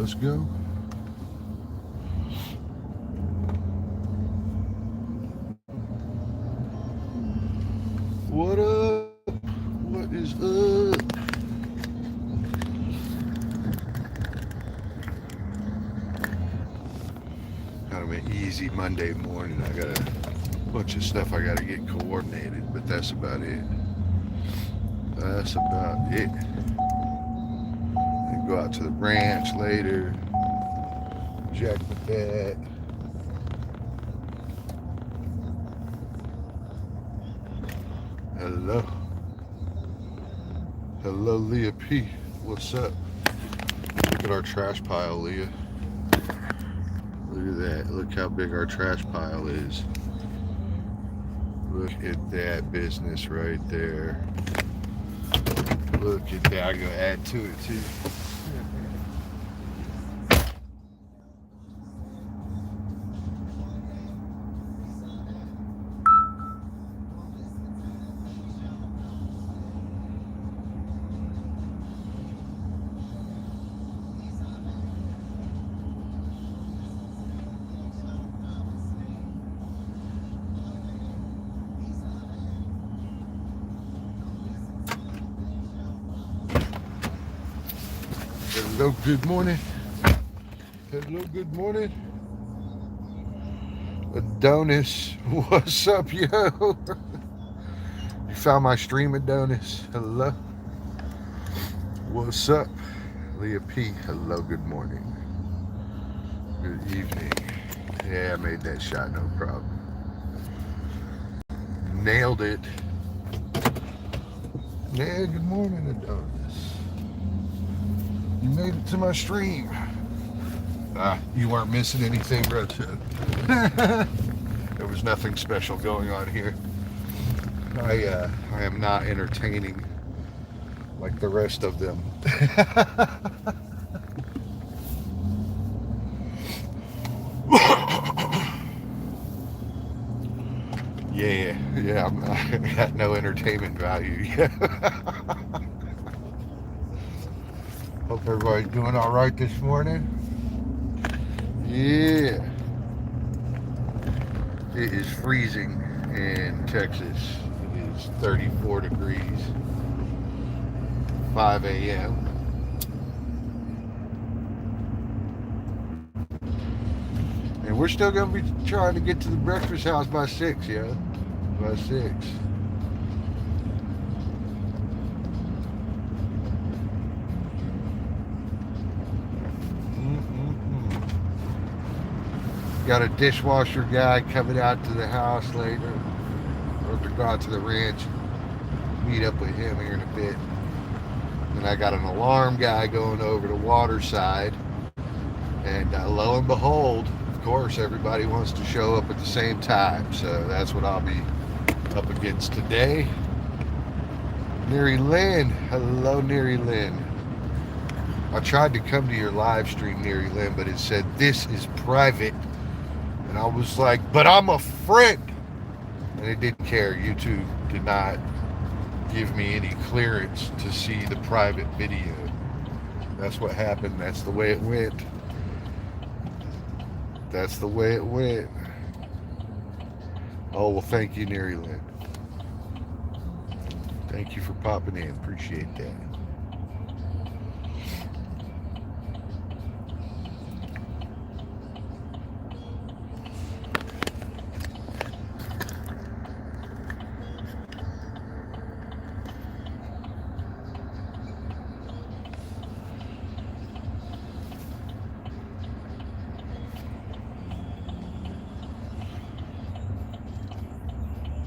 Let's go. What up? What is up? Kind of an easy Monday morning. I got a bunch of stuff I got to get coordinated, but that's about it. That's about it. And go out to the ranch later. Jack the vet. Hello. Hello, Leah P. What's up? Look at our trash pile, Leah. Look at that. Look how big our trash pile is. Look at that business right there. Look at that. I'm going to add to it, too. Hello, good morning. Hello, good morning. Adonis, what's up, yo? You found my stream, Adonis. Hello. What's up? Leah P, hello, good morning. Good evening. Yeah, I made that shot, no problem. Nailed it. Yeah, good morning, Adonis. You made it to my stream. You weren't missing anything, bro. There was nothing special going on here. I am not entertaining like the rest of them. Yeah, I got no entertainment value. Hope everybody's doing all right this morning. Yeah. It is freezing in Texas. It is 34 degrees. 5 a.m. And we're still going to be trying to get to the breakfast house by 6, yeah? By 6. Got a dishwasher guy coming out to the house later. Or to go out to the ranch. Meet up with him here in a bit. Then I got an alarm guy going over to Waterside. And lo and behold, of course, everybody wants to show up at the same time. So that's what I'll be up against today. Neri Lynn. Hello, Neri Lynn. I tried to come to your live stream, Neri Lynn, but it said, this is private. And I was like, but I'm a friend. And it didn't care. YouTube did not give me any clearance to see the private video. That's what happened. That's the way it went. That's the way it went. Oh, well, thank you, Neri Lynn. Thank you for popping in. Appreciate that.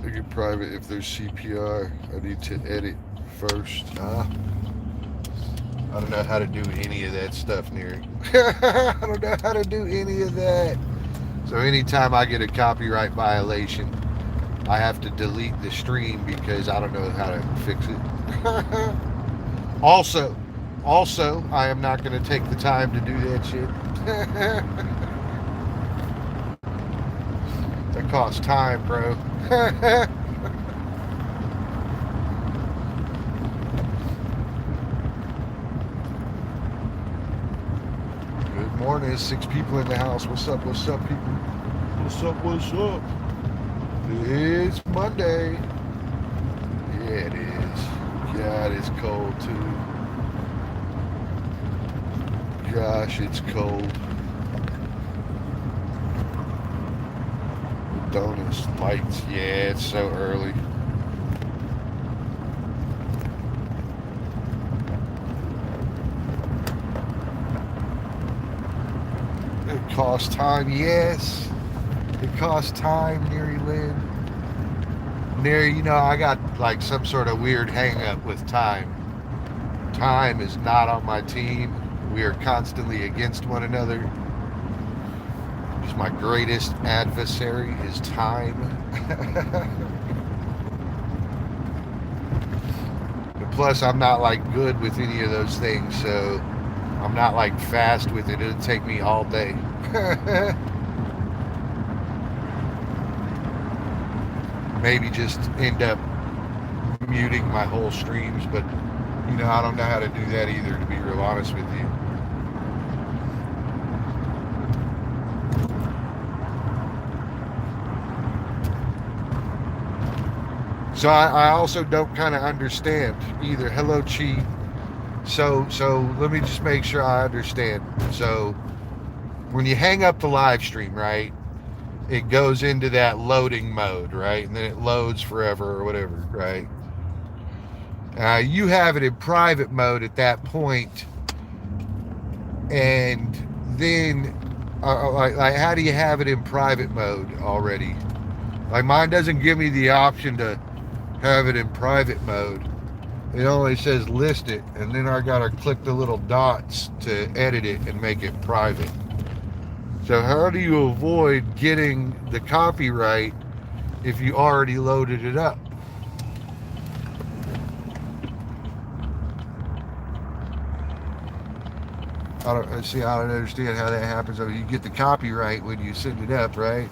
Make it private if there's CPR. I need to edit first. I don't know how to do any of that stuff, Neri. I don't know how to do any of that. So anytime I get a copyright violation, I have to delete the stream because I don't know how to fix it. Also, I am not going to take the time to do that shit. That costs time, bro. morning. 6 people in the house. What's up, people? What's up? It's Monday. Yeah, it is. God, it's cold too. Gosh, it's cold. Donuts, lights. Yeah, it's so early. It costs time, yes. It costs time, Neri Lynn. Neri, you know, I got like some sort of weird hang up with time. Time is not on my team. We are constantly against one another. Because my greatest adversary is time. Plus, I'm not like good with any of those things, so I'm not like fast with it. It'll take me all day. Maybe just end up muting my whole streams, but you know, I don't know how to do that either, to be real honest with you. So I also don't kind of understand either. Hello, Chi. So let me just make sure I understand. So when you hang up the live stream, right, it goes into that loading mode, right? And then it loads forever or whatever, right? You have it in private mode at that point, and then like how do you have it in private mode already? Like mine doesn't give me the option to have it in private mode. It only says list it, and then I gotta click the little dots to edit it and make it private. So how do you avoid getting the copyright if you already loaded it up? I don't understand how that happens. I mean, you get the copyright when you send it up, right?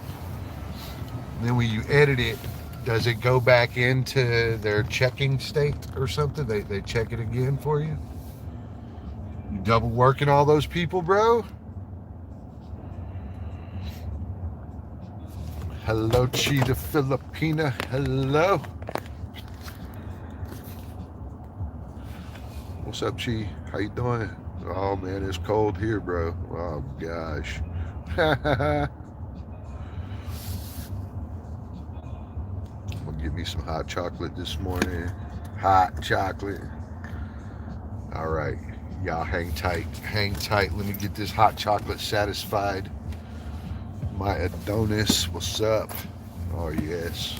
And then when you edit it, does it go back into their checking state or something? They check it again for you? You double working all those people, bro? Hello, Chi the Filipina. Hello. What's up, Chi? How you doing? Oh, man, it's cold here, bro. Oh, gosh. I'm gonna get me some hot chocolate this morning. Hot chocolate. All right. Y'all hang tight. Hang tight. Let me get this hot chocolate satisfied. My Adonis. What's up? Oh, yes.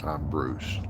I'm Bruce.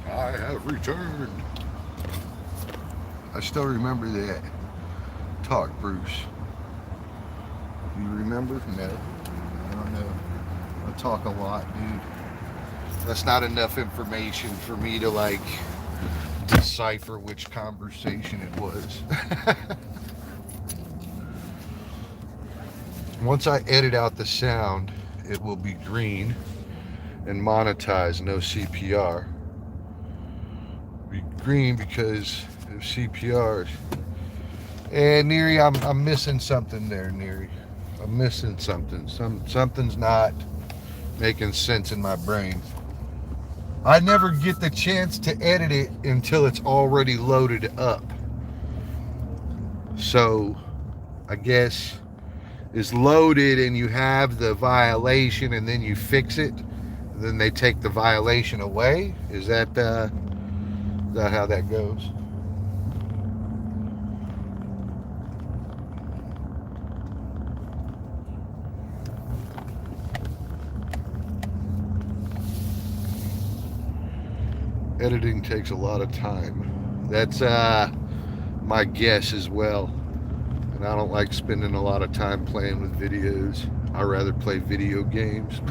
I have returned. I still remember that. Talk, Bruce. You remember? No. I don't know. I talk a lot, dude. That's not enough information for me to like decipher which conversation it was. Once I edit out the sound, it will be green and monetize, no CPR. be green because of CPRs. And Neary, I'm missing something there, Neary. I'm missing something. Something's not making sense in my brain. I never get the chance to edit it until it's already loaded up. So I guess it's loaded and you have the violation and then you fix it. Then they take the violation away. Is that how that goes? Editing takes a lot of time. That's my guess as well. And I don't like spending a lot of time playing with videos. I'd rather play video games.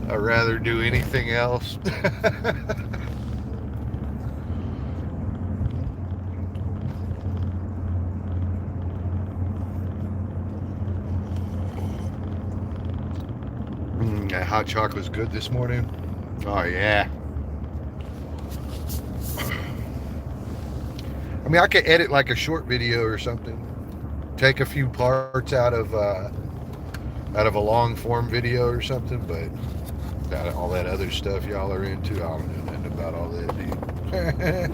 I'd rather do anything else. That hot chocolate's good this morning. Oh yeah. I mean, I could edit like a short video or something. Take a few parts out of a long form video or something, but all that other stuff y'all are into, I don't know nothing about all that, dude.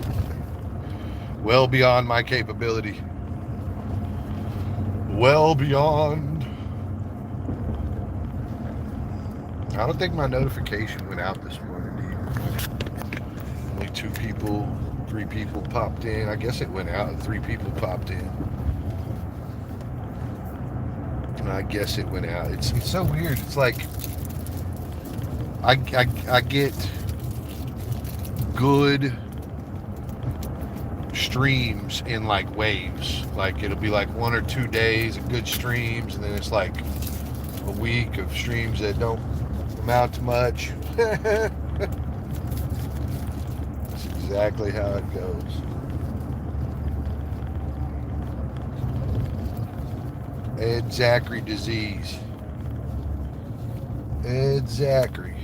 Well beyond my capability. Well beyond. I don't think my notification went out this morning, dude. Only 2 people, 3 people popped in. I guess it went out and 3 people popped in. And I guess it went out. It's so weird. It's like I get good streams in like waves. Like it'll be like 1 or 2 days of good streams, and then it's like a week of streams that don't amount to much. That's exactly how it goes. Ed Zachary disease. Ed Zachary.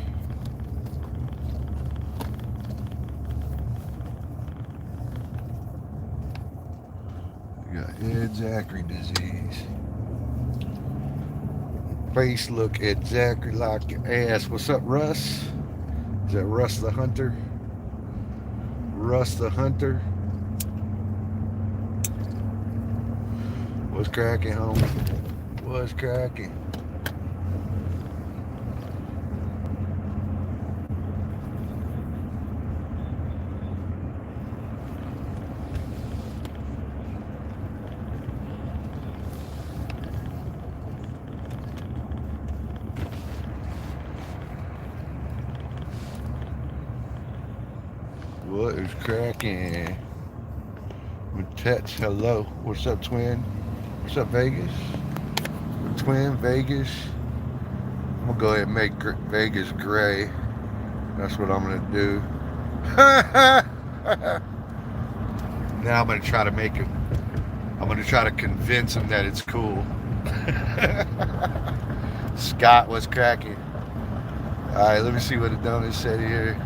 You got Ed Zachary disease. Face look exactly like your ass. What's up, Russ? Is that Russ the Hunter? Russ the Hunter. What's cracking, homie? What's cracking? What is cracking? Matets, hello. What's up, twin? What's up, Vegas? Twin, Vegas. I'm gonna go ahead and make Vegas gray. That's what I'm gonna do. Now I'm gonna try to make it. I'm gonna try to convince him that it's cool. Scott, what's cracking? Alright, let me see what the donut said here.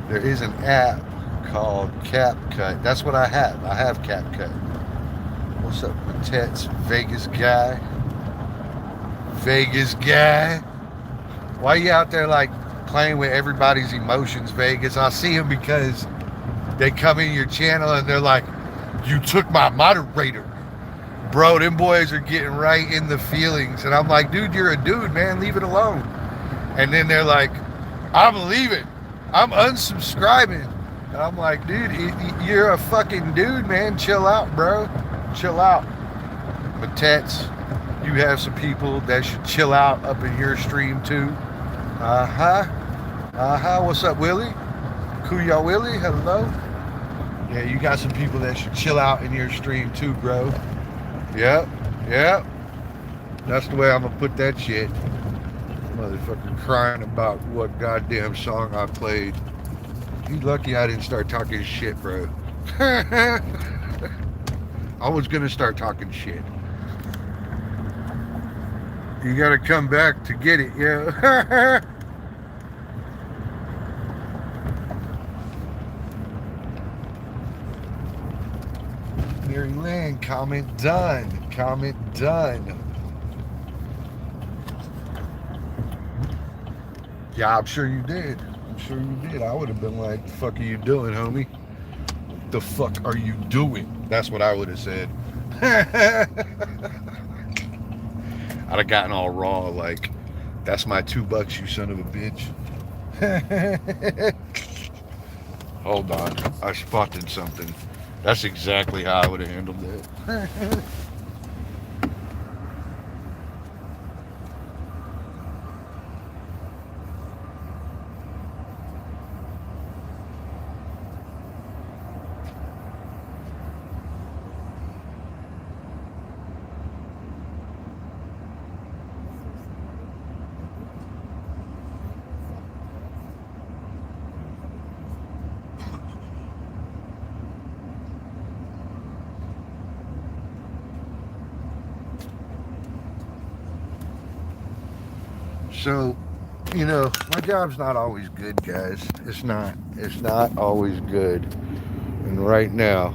There is an app called CapCut. That's what I have. I have CapCut. What's up, Matets? Vegas guy. Vegas guy. Why are you out there like playing with everybody's emotions, Vegas? I see them because they come in your channel and they're like, you took my moderator. Bro, them boys are getting right in the feelings. And I'm like, dude, you're a dude, man. Leave it alone. And then they're like, I'm leaving. I'm unsubscribing. And I'm like, dude, you're a fucking dude, man. Chill out, bro. Chill out. But Tats, you have some people that should chill out up in your stream too. What's up, Willie? Kuya Willie, hello. Yeah, you got some people that should chill out in your stream too, bro. Yep. That's the way I'm gonna put that shit. Motherfucker crying about what goddamn song I played. You lucky I didn't start talking shit, bro. I was gonna start talking shit. You gotta come back to get it, yeah. Mary Lynn, comment done. Comment done. Yeah, I'm sure you did. I'm sure you did. I would have been like, the fuck are you doing, homie? The fuck are you doing? That's what I would have said. I'd have gotten all raw, like, that's my $2, you son of a bitch. Hold on, I spotted something. That's exactly how I would have handled it. So, you know, my job's not always good, guys. It's not. It's not always good. And right now,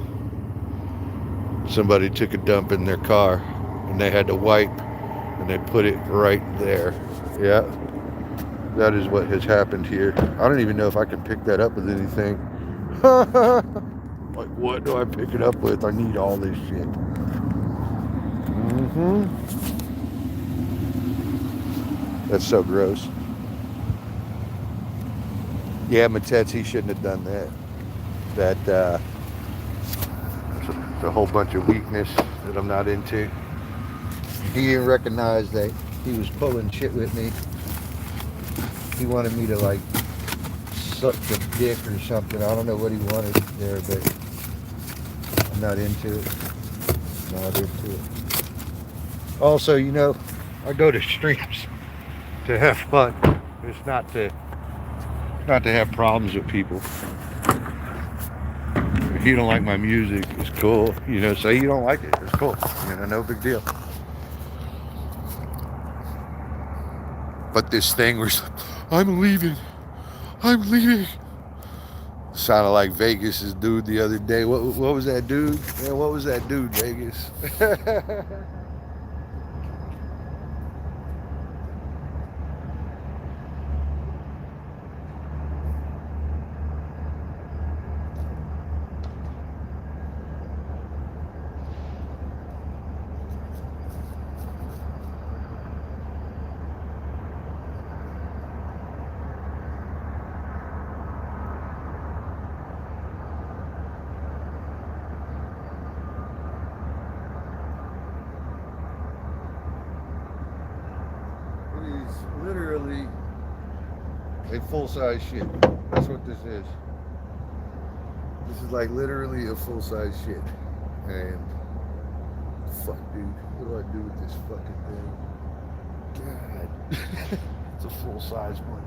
somebody took a dump in their car and they had to wipe and they put it right there. Yeah, that is what has happened here. I don't even know if I can pick that up with anything. Like, what do I pick it up with? I need all this shit. That's so gross. Yeah, Matets, he shouldn't have done that. That, it's a whole bunch of weakness that I'm not into. He didn't recognize that he was pulling shit with me. He wanted me to, like, suck the dick or something. I don't know what he wanted there, but I'm not into it. Not into it. Also, you know, I go to streams to have fun. It's not to have problems with people. If you don't like my music, it's cool. You know, say you don't like it, it's cool. You know, no big deal. But this thing was, I'm leaving. Sounded like Vegas's dude the other day. What was that dude? Man, what was that dude, Vegas? Literally a full-size shit. That's what this is. This is like literally a full-size shit. And fuck, dude, what do I do with this fucking thing? God. It's a full-size one.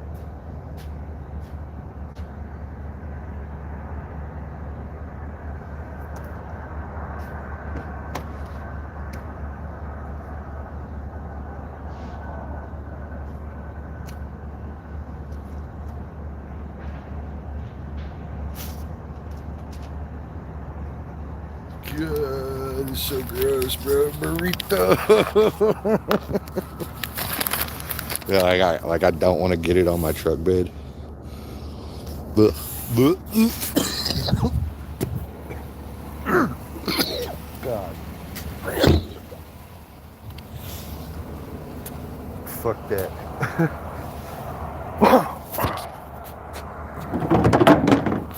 God, it's so gross, bro. Burrito. Yeah, I don't want to get it on my truck bed. God. Fuck that.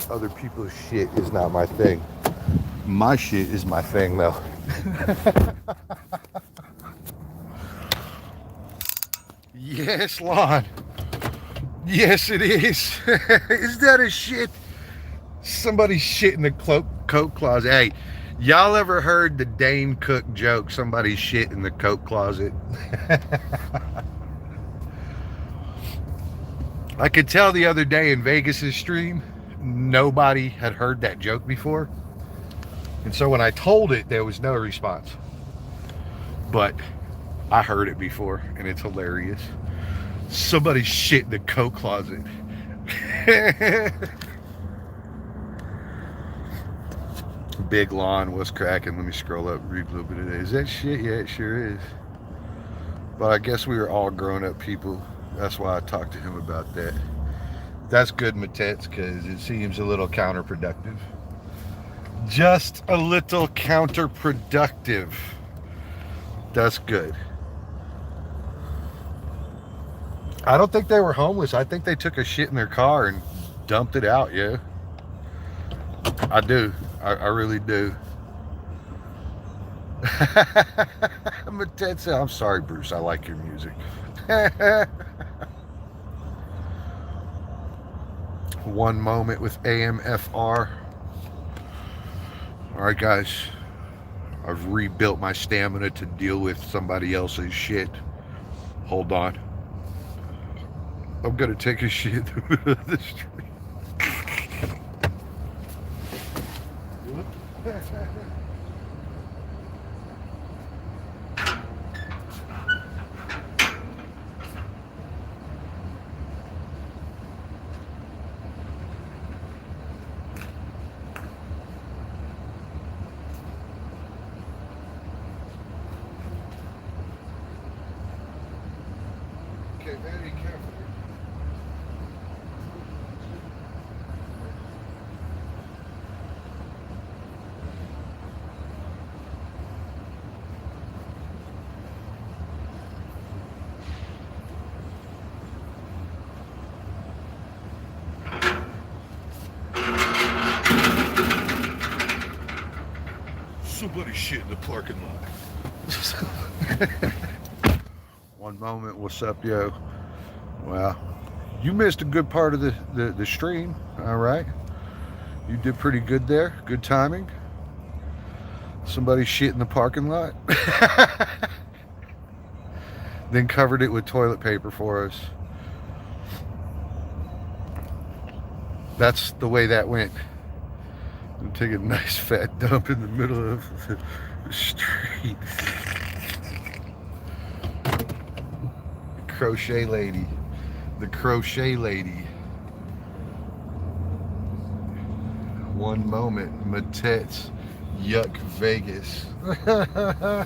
Other people's shit is not my thing. My shit is my thing, though. Yes, Lon. Yes, it is. Is that a shit? Somebody's shit in the coat closet. Hey, y'all ever heard the Dane Cook joke? Somebody's shit in the coat closet. I could tell the other day in Vegas's stream, nobody had heard that joke before. And so when I told it, there was no response. But I heard it before, and it's hilarious. Somebody's shit in the coat closet. Big Lawn, what's cracking? Let me scroll up, read a little bit of that. Is that shit? Yeah, it sure is. But I guess we were all grown up people. That's why I talked to him about that. That's good, Matets, because it seems a little counterproductive. Just a little counterproductive. That's good. I don't think they were homeless. I think they took a shit in their car and dumped it out, yeah. I do. I really do. Matets, I'm sorry, Bruce. I like your music. One moment with AMFR. All right, guys. I've rebuilt my stamina to deal with somebody else's shit. Hold on. I'm gonna take a shit in the middle of the street. Okay, very careful. Somebody shit in the parking lot. One moment, what's up, yo? Well, you missed a good part of the stream, all right? You did pretty good there, good timing. Somebody shit in the parking lot. Then covered it with toilet paper for us. That's the way that went. I'm taking a nice fat dump in the middle of the street. The crochet lady. The crochet lady. One moment, Matets, yuck Vegas. Oh,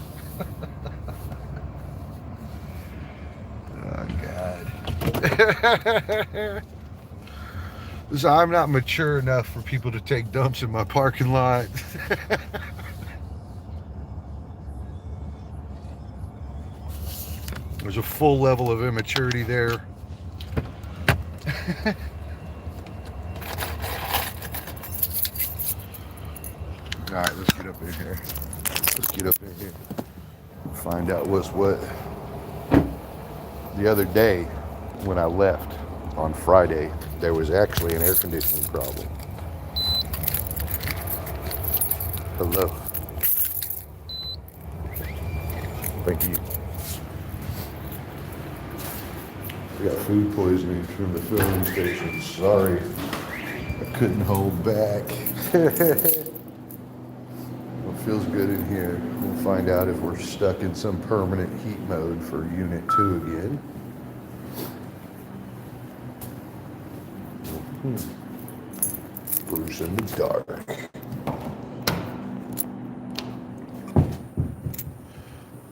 God. So I'm not mature enough for people to take dumps in my parking lot. There's a full level of immaturity there. All right, let's get up in here. Let's get up in here. Find out what's what. The other day, when I left on Friday, there was actually an air conditioning problem. Hello. Thank you. I got food poisoning from the filling station. Sorry. I couldn't hold back. It feels good in here. We'll find out if we're stuck in some permanent heat mode for Unit 2 again. Bruce in the dark.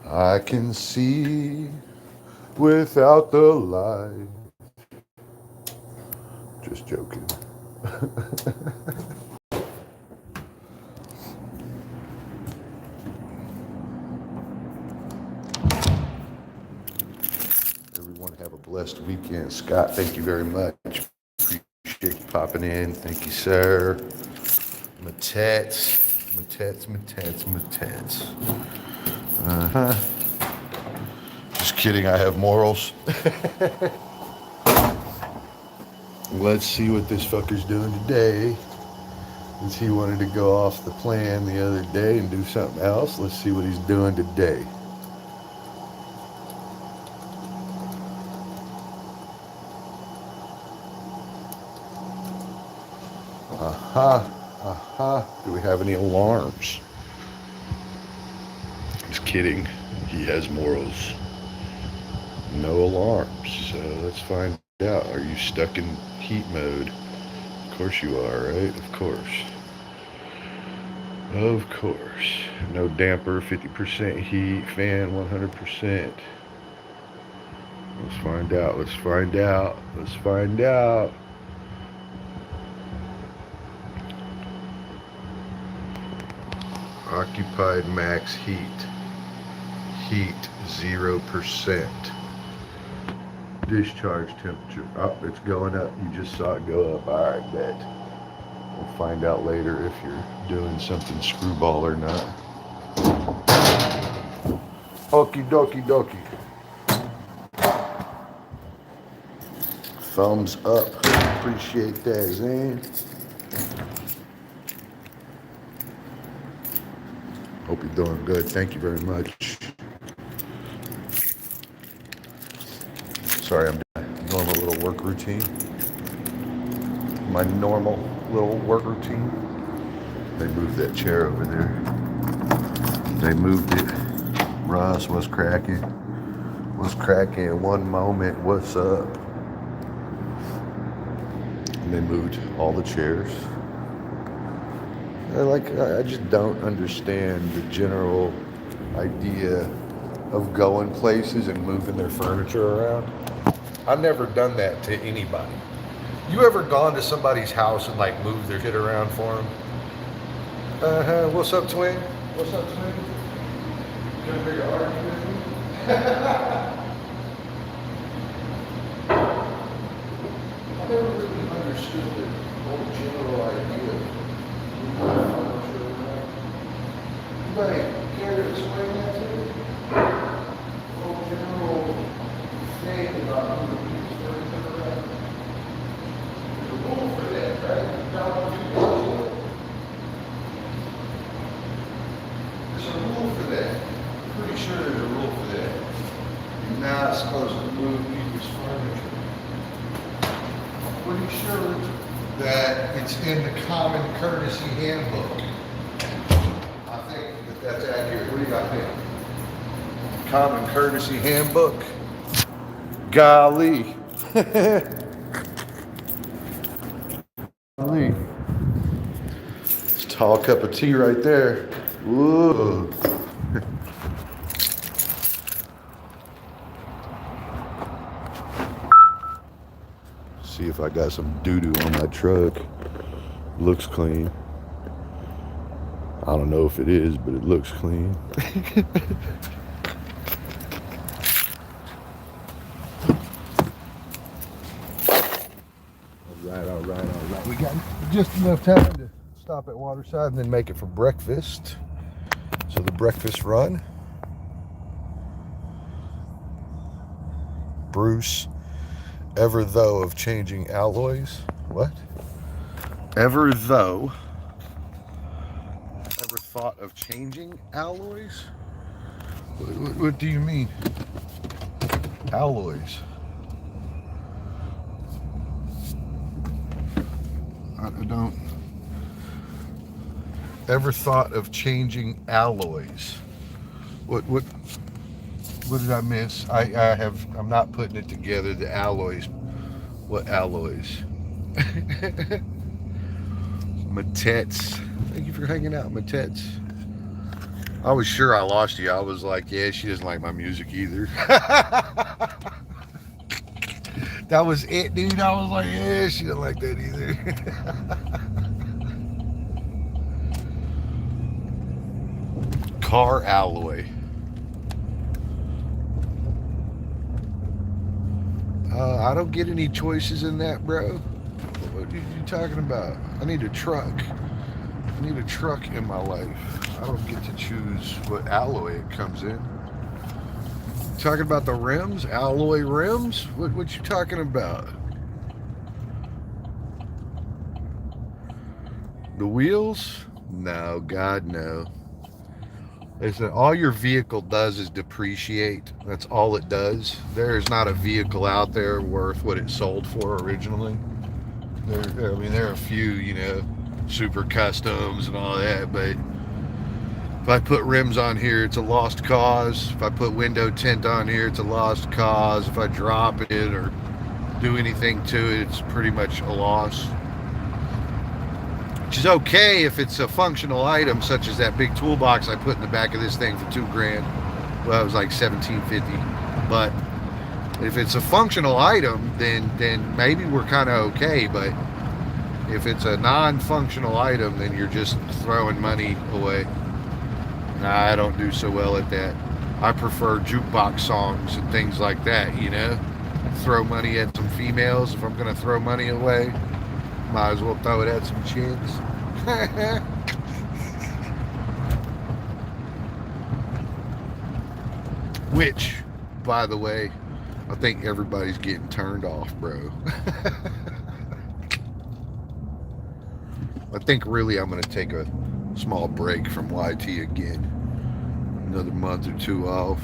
I can see without the light. Just joking. Everyone have a blessed weekend. Scott, thank you very much. Appreciate you popping in. Thank you, sir. Matets. Uh-huh. Just kidding, I have morals. Let's see what this fucker's doing today. Since he wanted to go off the plan the other day and do something else, let's see what he's doing today. Do we have any alarms? Just kidding. He has morals. No alarms. So let's find out. Are you stuck in heat mode? Of course you are, right? Of course. Of course. No damper, 50% heat, fan 100%. Let's find out. Let's find out. Let's find out. Occupied max heat. Heat 0%. Discharge temperature. Oh, it's going up. You just saw it go up. All right, bet. We'll find out later if you're doing something screwball or not. Okie dokie dokie. Thumbs up. Appreciate that, Zane. Hope you're doing good. Thank you very much. Sorry, I'm doing my little work routine. My normal little work routine. They moved that chair over there. They moved it. Russ, what's cracking? What's cracking? One moment, what's up? And they moved all the chairs. I just don't understand the general idea of going places and moving their furniture around. I've never done that to anybody. You ever gone to somebody's house and like moved their shit around for them? What's up, twin? What's up, twin? Got a bigger argument with me? I never really understood the whole general idea of moving furniture around. Anybody care to explain that to me? The whole general thing about moving furniture around. There's a rule for that, right? There's a rule for that. I'm pretty sure there's a rule for that. You're not supposed to move people's furniture. I'm pretty sure that it's in the Common Courtesy Handbook. I think that that's accurate. What do you got there? Common Courtesy Handbook. Golly. Golly. It's a tall cup of tea right there. Whoa. See if I got some doo-doo on my truck. Looks clean. I don't know if it is, but it looks clean. All right. We got just enough time to stop at Waterside and then make it for breakfast. So the breakfast run. Bruce, ever though of changing alloys. What? Ever thought of changing alloys? What do you mean? Alloys. I don't. Ever thought of changing alloys? What did I miss? I'm not putting it together. The alloys. What alloys? Matets. Thank you for hanging out, Matets. I was sure I lost you. I was like, yeah, she doesn't like my music either. That was it, dude. I was like, yeah, she doesn't like that either. Car alloy. I don't get any choices in that, bro. What are you talking about? I need a truck. I need a truck in my life. I don't get to choose what alloy it comes in. Talking about the rims? Alloy rims? What you talking about? The wheels? No, God, no. Listen, all your vehicle does is depreciate. That's all it does. There's not a vehicle out there worth what it sold for originally. There are a few, super customs and all that, but if I put rims on here, it's a lost cause. If I put window tint on here, it's a lost cause. If I drop it or do anything to it, it's pretty much a loss. which is okay if it's a functional item, such as that big toolbox I put in the back of this thing for $2,000. Well, it was like $1,750. But if it's a functional item, then maybe we're kind of okay. But if it's a non-functional item, then you're just throwing money away. Nah, I don't do so well at that. I prefer jukebox songs and things like that, you know? Throw money at some females. If I'm going to throw money away, might as well throw it at some chicks. Which, by the way, I think everybody's getting turned off, bro. I think really I'm going to take a small break from YT again. Another month or two off,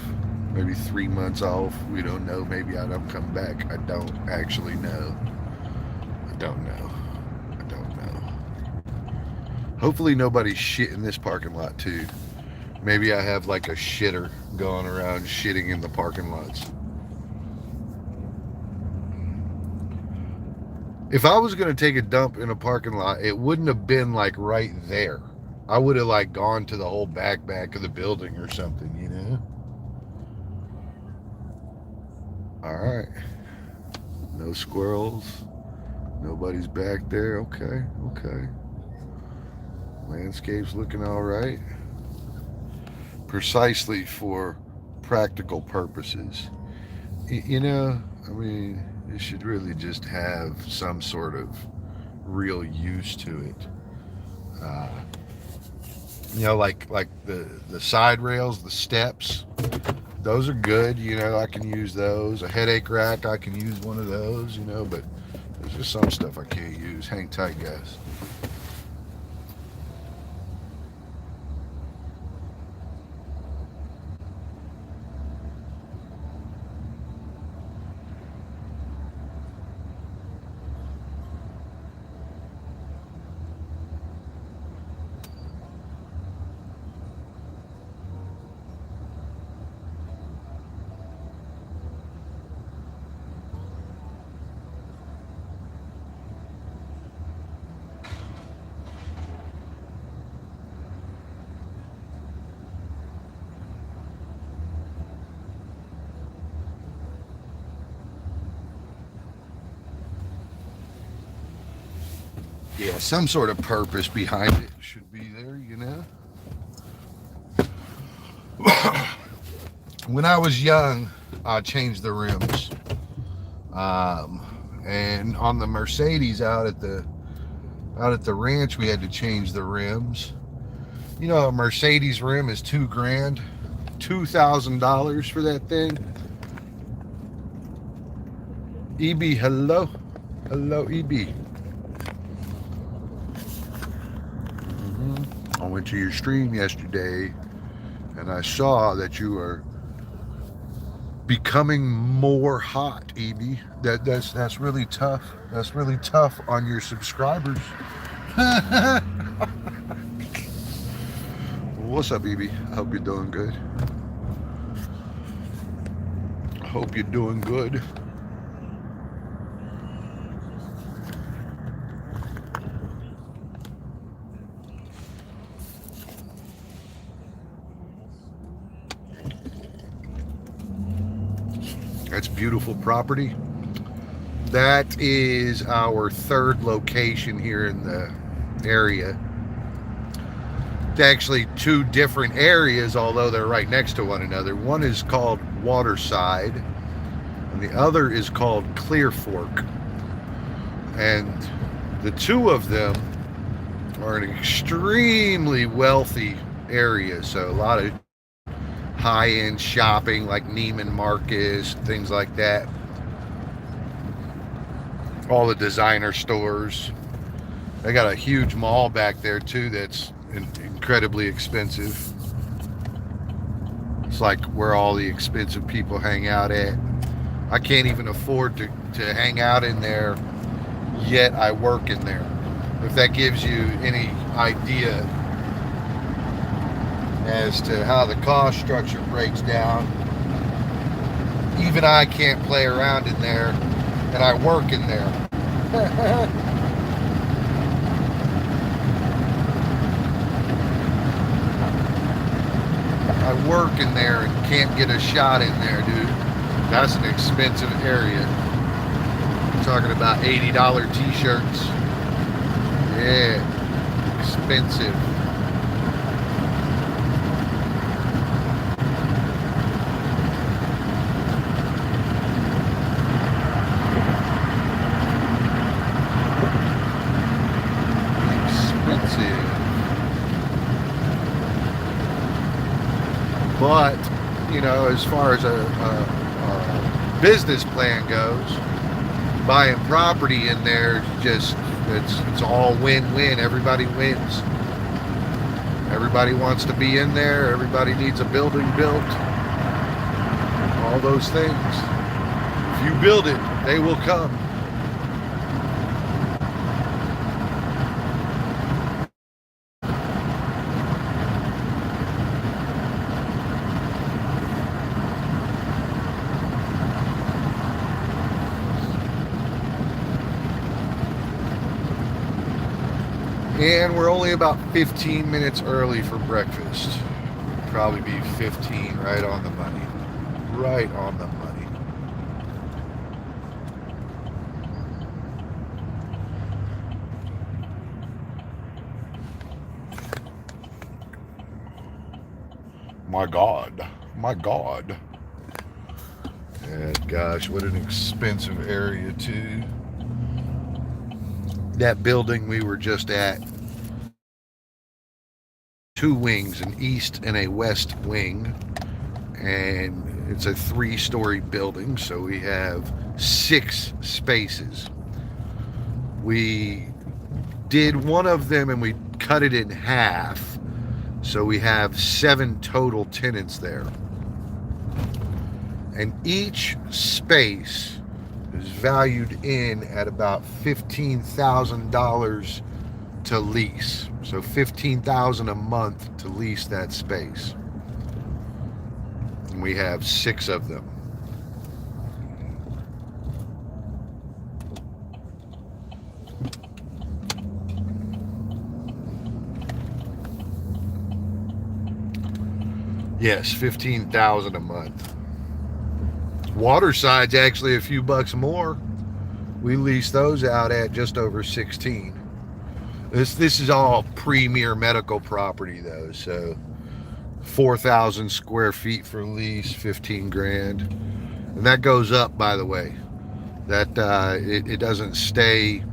maybe 3 months off. We don't know. Maybe I don't come back. I don't actually know. I don't know. I don't know. Hopefully nobody's shit in this parking lot too. Maybe I have like a shitter going around shitting in the parking lots. If I was going to take a dump in a parking lot, it wouldn't have been like right there. I would have like gone to the whole back of the building or something, you know? All right. No squirrels. Nobody's back there. Okay, okay. Landscape's looking all right. Precisely for practical purposes. You know, I mean, it should really just have some sort of real use to it. You know, like the side rails, the steps, those are good. You know, I can use those. A headache rack, I can use one of those, you know, but there's just some stuff I can't use. Hang tight, guys. Yeah, some sort of purpose behind it should be there, you know? When I was young, I changed the rims. And on the Mercedes out at the ranch, we had to change the rims. You know, a Mercedes rim is $2,000, $2,000 for that thing. EB, hello, EB. I went to your stream yesterday, and I saw that you are becoming more hot, EB. That's really tough. That's really tough on your subscribers. What's up, EB? I hope you're doing good. I hope you're doing good. That's beautiful property. That is our third location here in the area. It's actually two different areas, although they're right next to one another. One is called Waterside, and the other is called Clear Fork. And the two of them are an extremely wealthy area, so a lot of high-end shopping like Neiman Marcus, things like that. All the designer stores. They got a huge mall back there too that's incredibly expensive. It's like where all the expensive people hang out at. I can't even afford to hang out in there, yet I work in there. If that gives you any idea as to how the cost structure breaks down. Even I can't play around in there, and I work in there. work in there and can't get a shot in there, dude. That's an expensive area. We're talking about $80 t-shirts. Yeah, expensive. But, you know, as far as a business plan goes, buying property in there, it's all win-win. Everybody wins. Everybody wants to be in there. Everybody needs a building built. All those things. If you build it, they will come. And we're only about 15 minutes early for breakfast. Probably be 15, right on the money. Right on the money. My God. My God. And gosh, what an expensive area too. That building we were just at, 2 wings, an east and a west wing, and it's a 3-story building, so we have 6 spaces. We did one of them and we cut it in half, so we have 7 total tenants there, and each space is valued in at about $15,000 to lease. So $15,000 a month to lease that space. And we have 6 of them. Yes, $15,000 a month. Waterside's actually a few bucks more. We lease those out at just over 16. This is all premier medical property though, so 4,000 square feet for lease, 15 grand. And that goes up, by the way. That it doesn't stay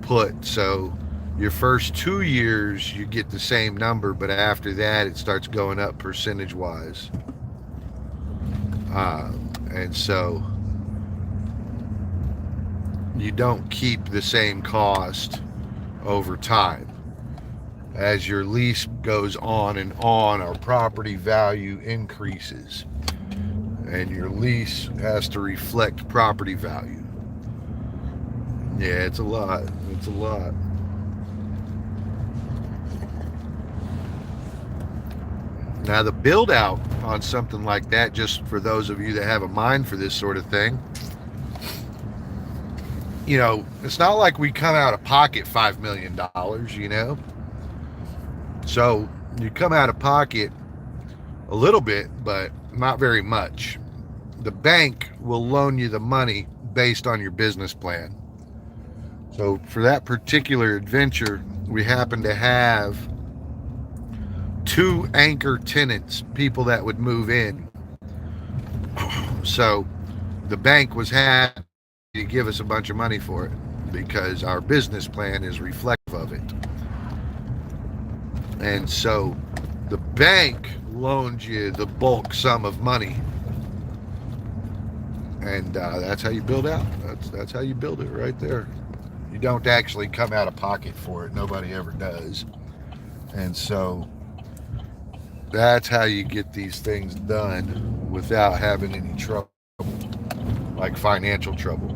put. So your first 2 years you get the same number, but after that it starts going up percentage wise. And so you don't keep the same cost over time. As your lease goes on and on, our property value increases, and your lease has to reflect property value. Yeah, it's a lot. It's a lot. Now the build out on something like that, just for those of you that have a mind for this sort of thing, you know, it's not like we come out of pocket $5 million, you know? So you come out of pocket a little bit, but not very much. The bank will loan you the money based on your business plan. So for that particular adventure, we happen to have 2 anchor tenants, people that would move in. So the bank was happy to give us a bunch of money for it because our business plan is reflective of it. And so the bank loans you the bulk sum of money, and that's how you build out. That's how you build it right there. You don't actually come out of pocket for it. Nobody ever does. And so that's how you get these things done without having any trouble, like financial trouble.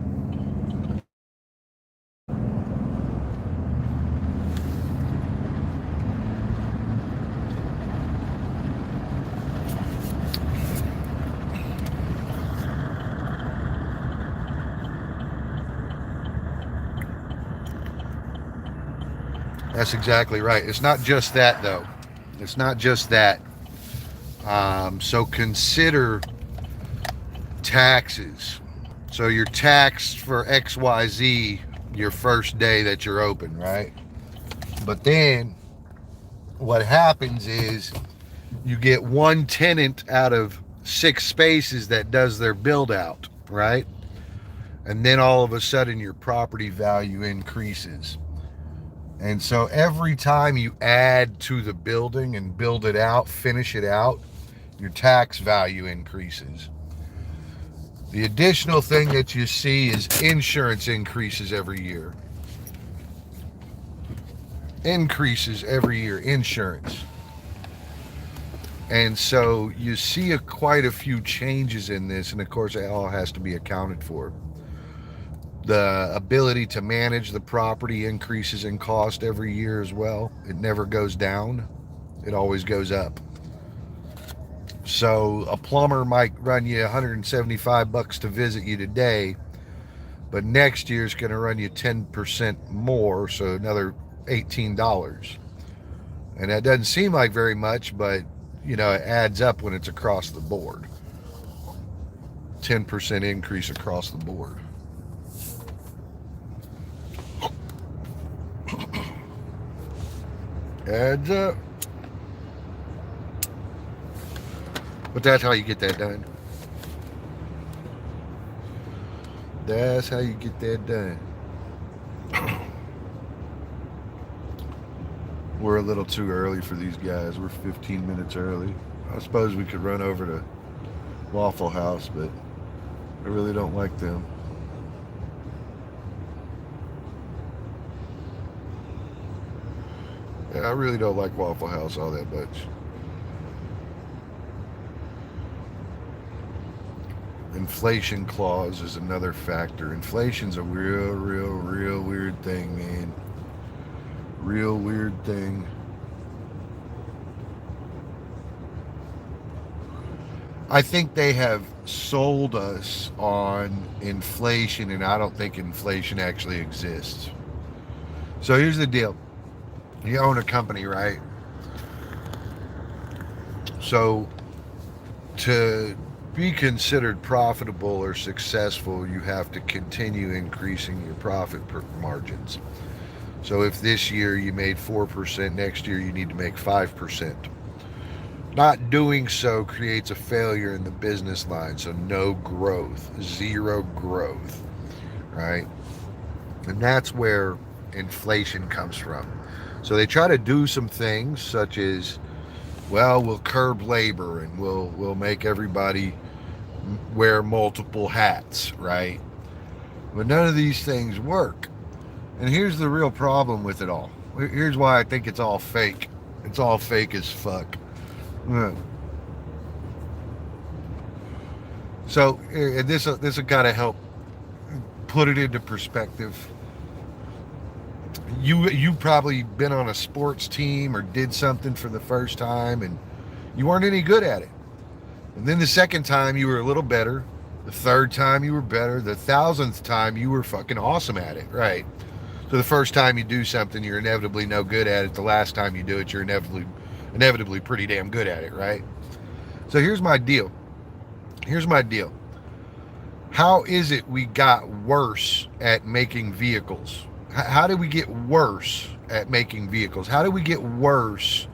That's exactly right. It's not just that, though. It's not just that. So consider taxes. So you're taxed for XYZ your first day that you're open, right? But then what happens is you get one tenant out of 6 spaces that does their build out, right? And then all of a sudden your property value increases. And so every time you add to the building and build it out, finish it out, your tax value increases. The additional thing that you see is insurance increases every year. Increases every year, insurance. And so you see quite a few changes in this, and of course it all has to be accounted for. The ability to manage the property increases in cost every year as well. It never goes down, it always goes up. So a plumber might run you $175 to visit you today, but next year it's going to run you 10% more, so another $18. And that doesn't seem like very much, but you know, it adds up when it's across the board. 10% increase across the board. Adds up. But that's how you get that done. That's how you get that done. We're a little too early for these guys. We're 15 minutes early. I suppose we could run over to Waffle House, but I really don't like them. Yeah, I really don't like Waffle House all that much. Inflation clause is another factor. Inflation's a real weird thing, man. Real weird thing. I think they have sold us on inflation, and I don't think inflation actually exists. So here's the deal. You own a company, right? So to be considered profitable or successful, you have to continue increasing your profit margins. So if this year you made 4%, next year you need to make 5%. Not doing so creates a failure in the business line, so no growth, zero growth, right? And that's where inflation comes from. So they try to do some things such as, well, we'll curb labor and we'll make everybody wear multiple hats, right? But none of these things work. And here's the real problem with it all. Here's why I think it's all fake. It's all fake as fuck. So this will kind of help put it into perspective. You probably been on a sports team or did something for the first time and you weren't any good at it. And then the second time you were a little better. The third time you were better. The 1,000th time you were fucking awesome at it, right? So the first time you do something, you're inevitably no good at it. The last time you do it, you're inevitably pretty damn good at it, right? So here's my deal. How is it we got worse at making vehicles? How did we get worse at making vehicles? How did we get worse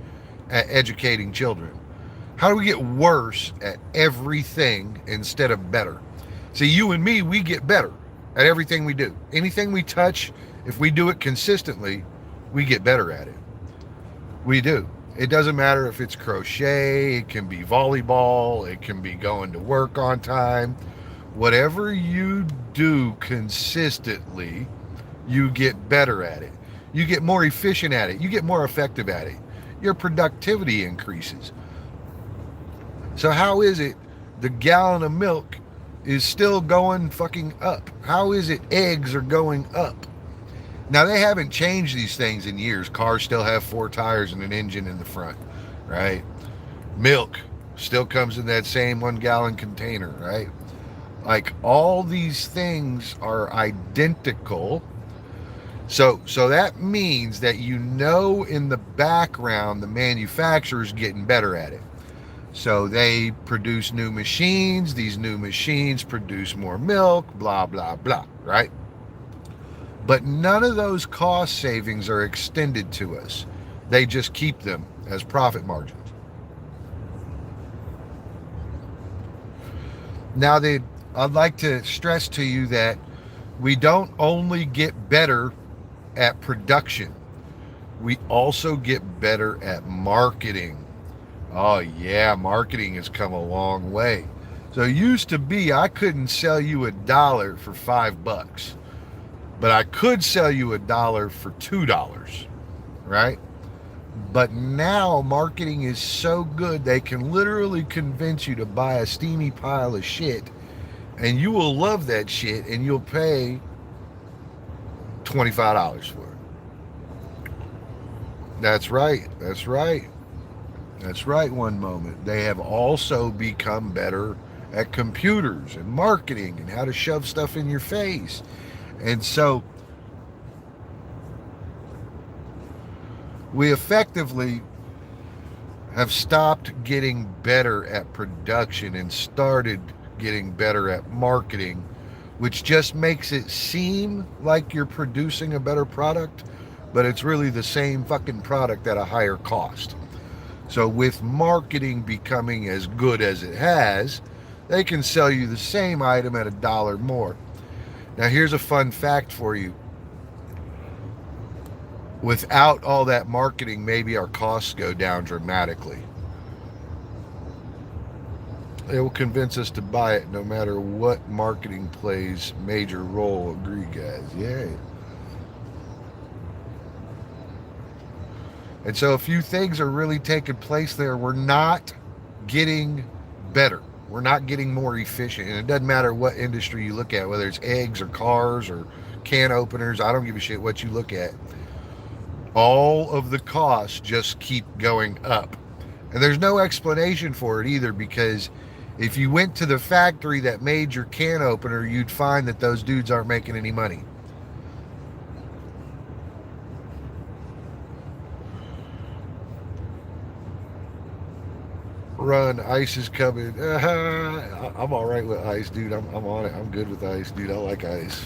at educating children? How do we get worse at everything instead of better? See, you and me, we get better at everything we do. Anything we touch, if we do it consistently, we get better at it. We do. It doesn't matter if it's crochet, it can be volleyball, it can be going to work on time. Whatever you do consistently, you get better at it. You get more efficient at it. You get more effective at it. Your productivity increases. So how is it the gallon of milk is still going fucking up? How is it eggs are going up? Now, they haven't changed these things in years. Cars still have 4 tires and an engine in the front, right? Milk still comes in that same 1-gallon container, right? Like, all these things are identical. So that means that in the background, the manufacturer's getting better at it. So they produce new machines. These new machines produce more milk, blah, blah, blah, right? But none of those cost savings are extended to us. They just keep them as profit margins. Now, I'd like to stress to you that we don't only get better at production, we also get better at marketing. Oh yeah, marketing has come a long way. So it used to be I couldn't sell you $1 for $5, but I could sell you $1 for $2, right? But now marketing is so good they can literally convince you to buy a steamy pile of shit, and you will love that shit, and you'll pay $25 for it. That's right. That's right. That's right, One Moment. They have also become better at computers and marketing and how to shove stuff in your face. And so we effectively have stopped getting better at production and started getting better at marketing, which just makes it seem like you're producing a better product, but it's really the same fucking product at a higher cost. So with marketing becoming as good as it has, they can sell you the same item at $1 more. Now here's a fun fact for you. Without all that marketing, maybe our costs go down dramatically. It will convince us to buy it no matter what marketing plays major role. Agree, guys? Yay. And so a few things are really taking place there. We're not getting better. We're not getting more efficient. And it doesn't matter what industry you look at, whether it's eggs or cars or can openers. I don't give a shit what you look at. All of the costs just keep going up. And there's no explanation for it either, because if you went to the factory that made your can opener, you'd find that those dudes aren't making any money. Run, ice is coming. I'm all right with ice, dude. I'm on it. I'm good with ice, dude. I like ice.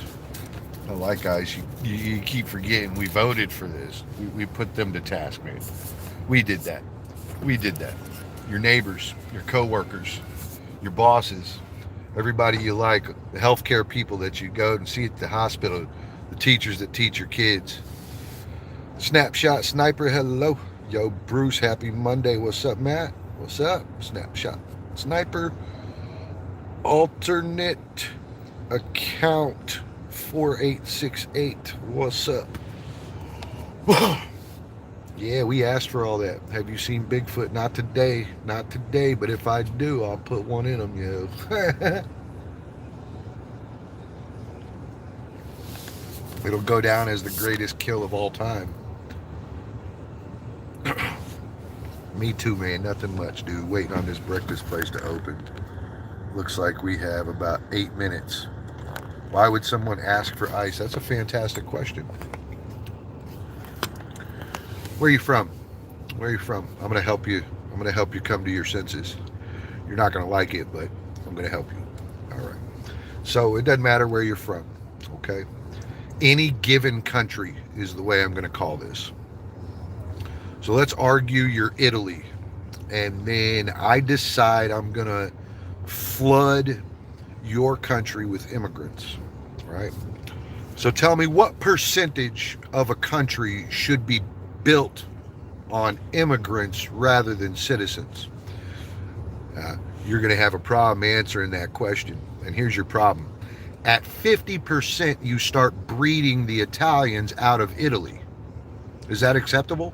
I like ice. You keep forgetting we voted for this. We put them to task, man. We did that. We did that. Your neighbors, your coworkers, your bosses, everybody you like, the healthcare people that you go and see at the hospital, the teachers that teach your kids. Snapshot Sniper, hello. Yo, Bruce, happy Monday. What's up, Matt? What's up? Snapshot Sniper. Alternate account 4868. What's up? Yeah, we asked for all that. Have you seen Bigfoot? Not today. Not today, but if I do, I'll put one in them, yo. It'll go down as the greatest kill of all time. Me too, man. Nothing much, dude. Waiting on this breakfast place to open. Looks like we have about 8 minutes. Why would someone ask for ice? That's a fantastic question. Where are you from? Where are you from? I'm going to help you. I'm going to help you come to your senses. You're not going to like it, but I'm going to help you. All right. So it doesn't matter where you're from, okay? Any given country is the way I'm going to call this. So let's argue you're Italy, and then I decide I'm going to flood your country with immigrants, right? So tell me, what percentage of a country should be built on immigrants rather than citizens? You're going to have a problem answering that question. And here's your problem. At 50%, you start breeding the Italians out of Italy. Is that acceptable?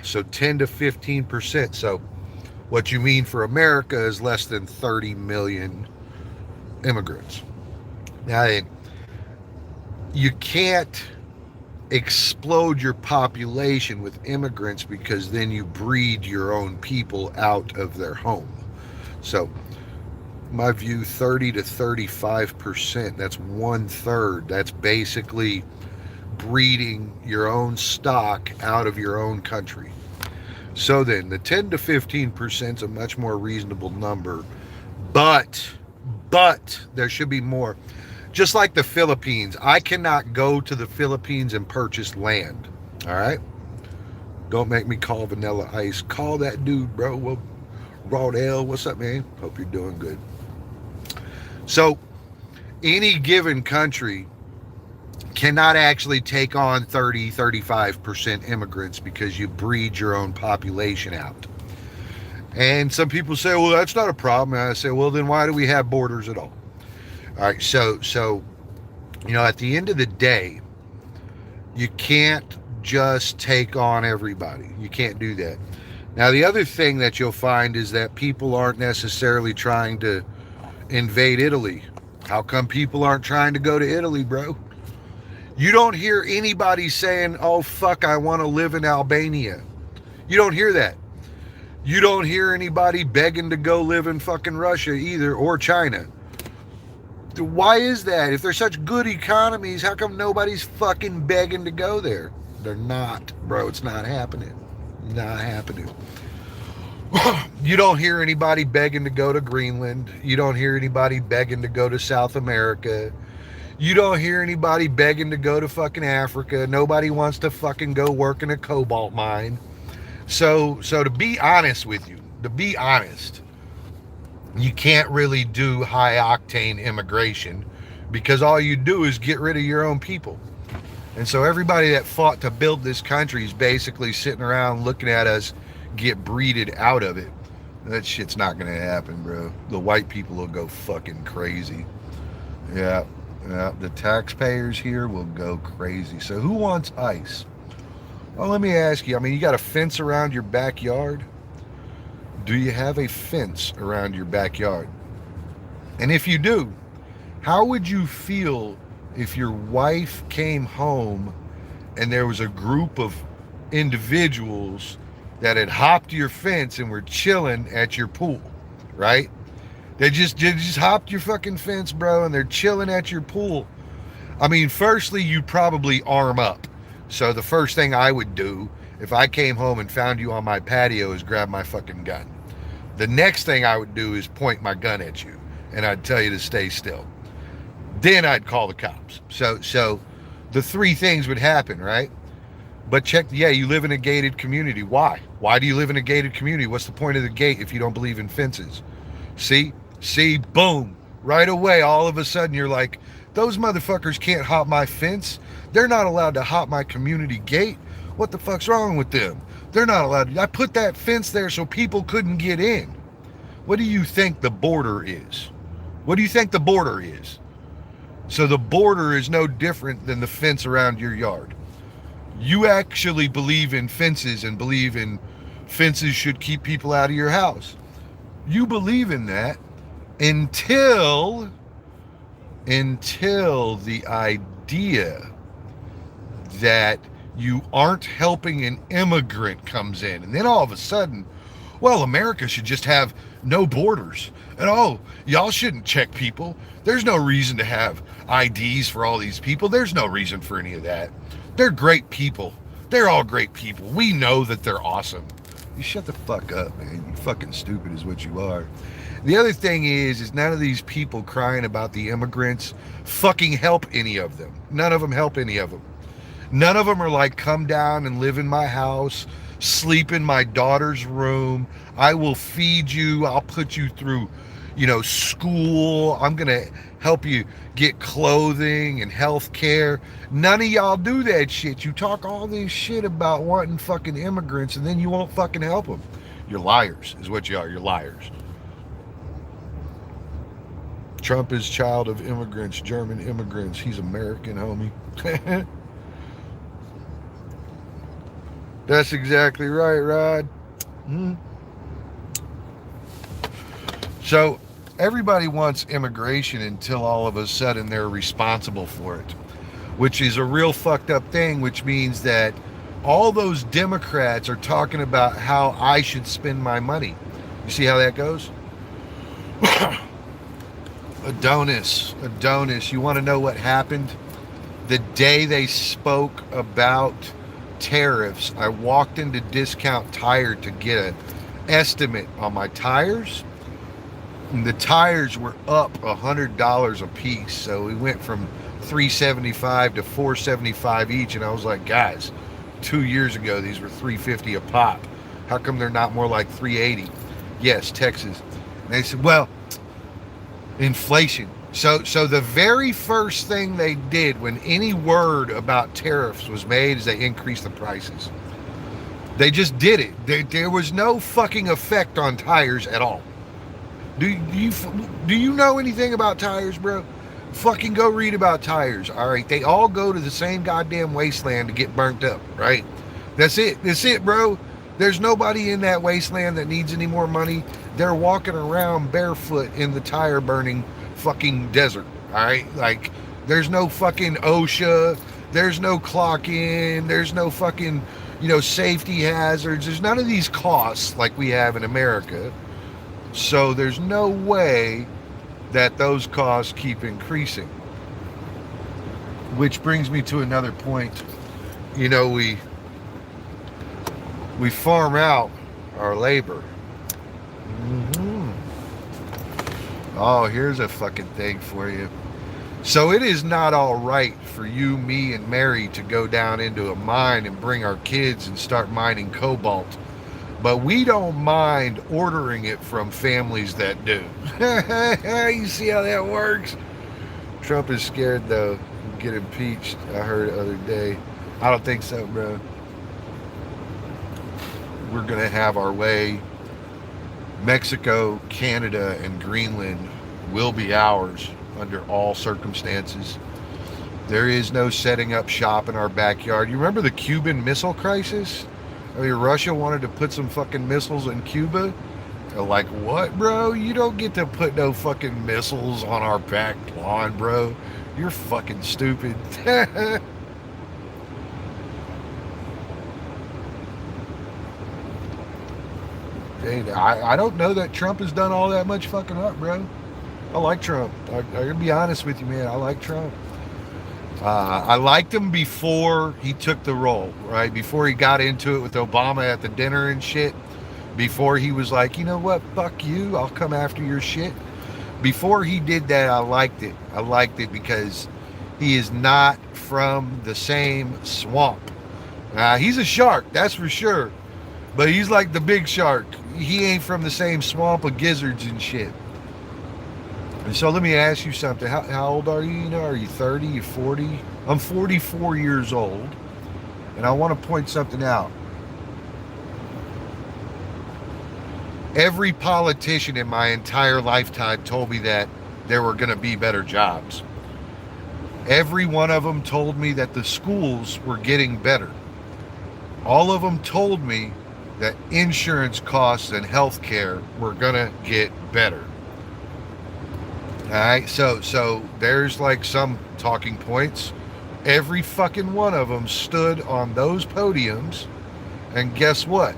So 10 to 15%. So what you mean for America is less than 30 million immigrants. Now, you can't explode your population with immigrants, because then you breed your own people out of their home. So my view, 30 to 35%, that's 1/3. That's basically breeding your own stock out of your own country. So then, the 10 to 15% is a much more reasonable number, but there should be more. Just like the Philippines, I cannot go to the Philippines and purchase land. All right? Don't make me call Vanilla Ice. Call that dude, bro. Well, Raudale, what's up, man? Hope you're doing good. So, any given country cannot actually take on 35% immigrants because you breed your own population out. And some people say, well, that's not a problem. And I say, well, then why do we have borders at all? All right, so at the end of the day, you can't just take on everybody. You can't do that. Now, the other thing that you'll find is that people aren't necessarily trying to invade Italy. How come people aren't trying to go to Italy, bro? You don't hear anybody saying, oh, fuck, I want to live in Albania. You don't hear that. You don't hear anybody begging to go live in fucking Russia either, or China. Why is that? If they're such good economies, how come nobody's fucking begging to go there? They're not, bro. It's not happening. Not happening. You don't hear anybody begging to go to Greenland. You don't hear anybody begging to go to South America. You don't hear anybody begging to go to fucking Africa. Nobody wants to fucking go work in a cobalt mine. So to be honest with you, you can't really do high octane immigration because all you do is get rid of your own people. And so everybody that fought to build this country is basically sitting around looking at us get breeded out of it. That shit's not gonna happen, bro. The white people will go fucking crazy. Yeah, the taxpayers here will go crazy. So who wants ICE? Well, let me ask you, I mean, you got a fence around your backyard? Do you have a fence around your backyard? And if you do, how would you feel if your wife came home and there was a group of individuals that had hopped your fence and were chilling at your pool, right? They just hopped your fucking fence, bro, and they're chilling at your pool. I mean, firstly, you probably arm up. So the first thing I would do if I came home and found you on my patio is grab my fucking gun. The next thing I would do is point my gun at you, and I'd tell you to stay still. Then I'd call the cops. So the three things would happen, right? But you live in a gated community. Why? Why do you live in a gated community? What's the point of the gate if you don't believe in fences? See, boom. Right away, all of a sudden, you're like, those motherfuckers can't hop my fence. They're not allowed to hop my community gate. What the fuck's wrong with them? They're not allowed to. I put that fence there so people couldn't get in. What do you think the border is? What do you think the border is? So the border is no different than the fence around your yard. You actually believe in fences and believe in fences should keep people out of your house. You believe in that until the idea that you aren't helping an immigrant comes in. And then all of a sudden, well, America should just have no borders. And y'all shouldn't check people. There's no reason to have IDs for all these people. There's no reason for any of that. They're great people. They're all great people. We know that they're awesome. You shut the fuck up, man. You fucking stupid is what you are. The other thing is none of these people crying about the immigrants fucking help any of them. None of them help any of them. None of them are like, come down and live in my house, sleep in my daughter's room. I will feed you. I'll put you through, school. I'm going to help you get clothing and health care. None of y'all do that shit. You talk all this shit about wanting fucking immigrants and then you won't fucking help them. You're liars is what you are. You're liars. Trump is child of immigrants, German immigrants. He's American, homie. That's exactly right, Rod. So everybody wants immigration until all of a sudden they're responsible for it, which is a real fucked up thing, which means that all those Democrats are talking about how I should spend my money. You see how that goes? Adonis, you want to know what happened? The day they spoke about tariffs, I walked into Discount Tire to get an estimate on my tires. And the tires were up $100 a piece. So we went from $375 to $475 each. And I was like, guys, 2 years ago, these were $350 a pop. How come they're not more like $380? Yes, Texas. And they said, well, inflation. So the very first thing they did when any word about tariffs was made is they increased the prices. They just did it. There was no fucking effect on tires at all. Do you know anything about tires, bro? Fucking go read about tires. All right, they all go to the same goddamn wasteland to get burnt up, right? That's it, bro. There's nobody in that wasteland that needs any more money. They're walking around barefoot in the tire burning fucking desert. All right, like there's no fucking OSHA, there's no clock in, there's no fucking safety hazards. There's none of these costs like we have in America. So there's no way that those costs keep increasing. Which brings me to another point. We farm out our labor. Mm-hmm. Oh, here's a fucking thing for you. So it is not all right for you, me, and Mary to go down into a mine and bring our kids and start mining cobalt. But we don't mind ordering it from families that do. You see how that works? Trump is scared, though. He'll get impeached, I heard the other day. I don't think so, bro. We're going to have our way. Mexico, Canada, and Greenland will be ours under all circumstances. There is no setting up shop in our backyard. You remember the Cuban Missile Crisis? I mean, Russia wanted to put some fucking missiles in Cuba. They're like, what, bro? You don't get to put no fucking missiles on our back lawn, bro. You're fucking stupid. I don't know that Trump has done all that much fucking up, bro. I like Trump. I'm going to be honest with you, man. I like Trump. I liked him before he took the role, right? Before he got into it with Obama at the dinner and shit. Before he was like, you know what? Fuck you. I'll come after your shit. Before he did that, I liked it. I liked it because he is not from the same swamp. He's a shark, that's for sure. But he's like the big shark. He ain't from the same swamp of gizzards and shit. And so let me ask you something. How old are you? Are you 30? You 40? I'm 44 years old. And I want to point something out. Every politician in my entire lifetime told me that there were going to be better jobs. Every one of them told me that the schools were getting better. All of them told me that insurance costs and health care were going to get better. All right, so there's like some talking points. Every fucking one of them stood on those podiums, and guess what?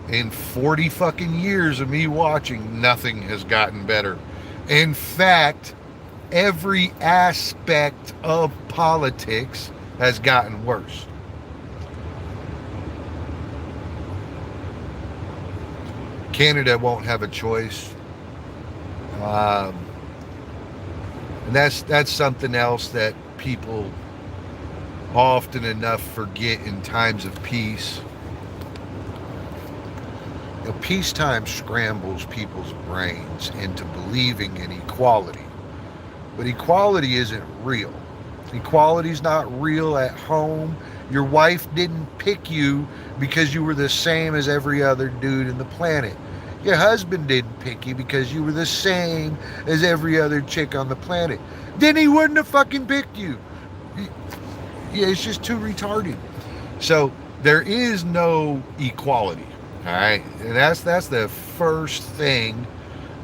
In 40 fucking years of me watching, nothing has gotten better. In fact, every aspect of politics has gotten worse. Canada won't have a choice. And that's something else that people often enough forget in times of peace. Peacetime scrambles people's brains into believing in equality. But equality isn't real. Equality's not real at home. Your wife didn't pick you because you were the same as every other dude in the planet. Your husband didn't pick you because you were the same as every other chick on the planet. Then he wouldn't have fucking picked you. Yeah, it's just too retarded. So there is no equality. All right, and that's the first thing.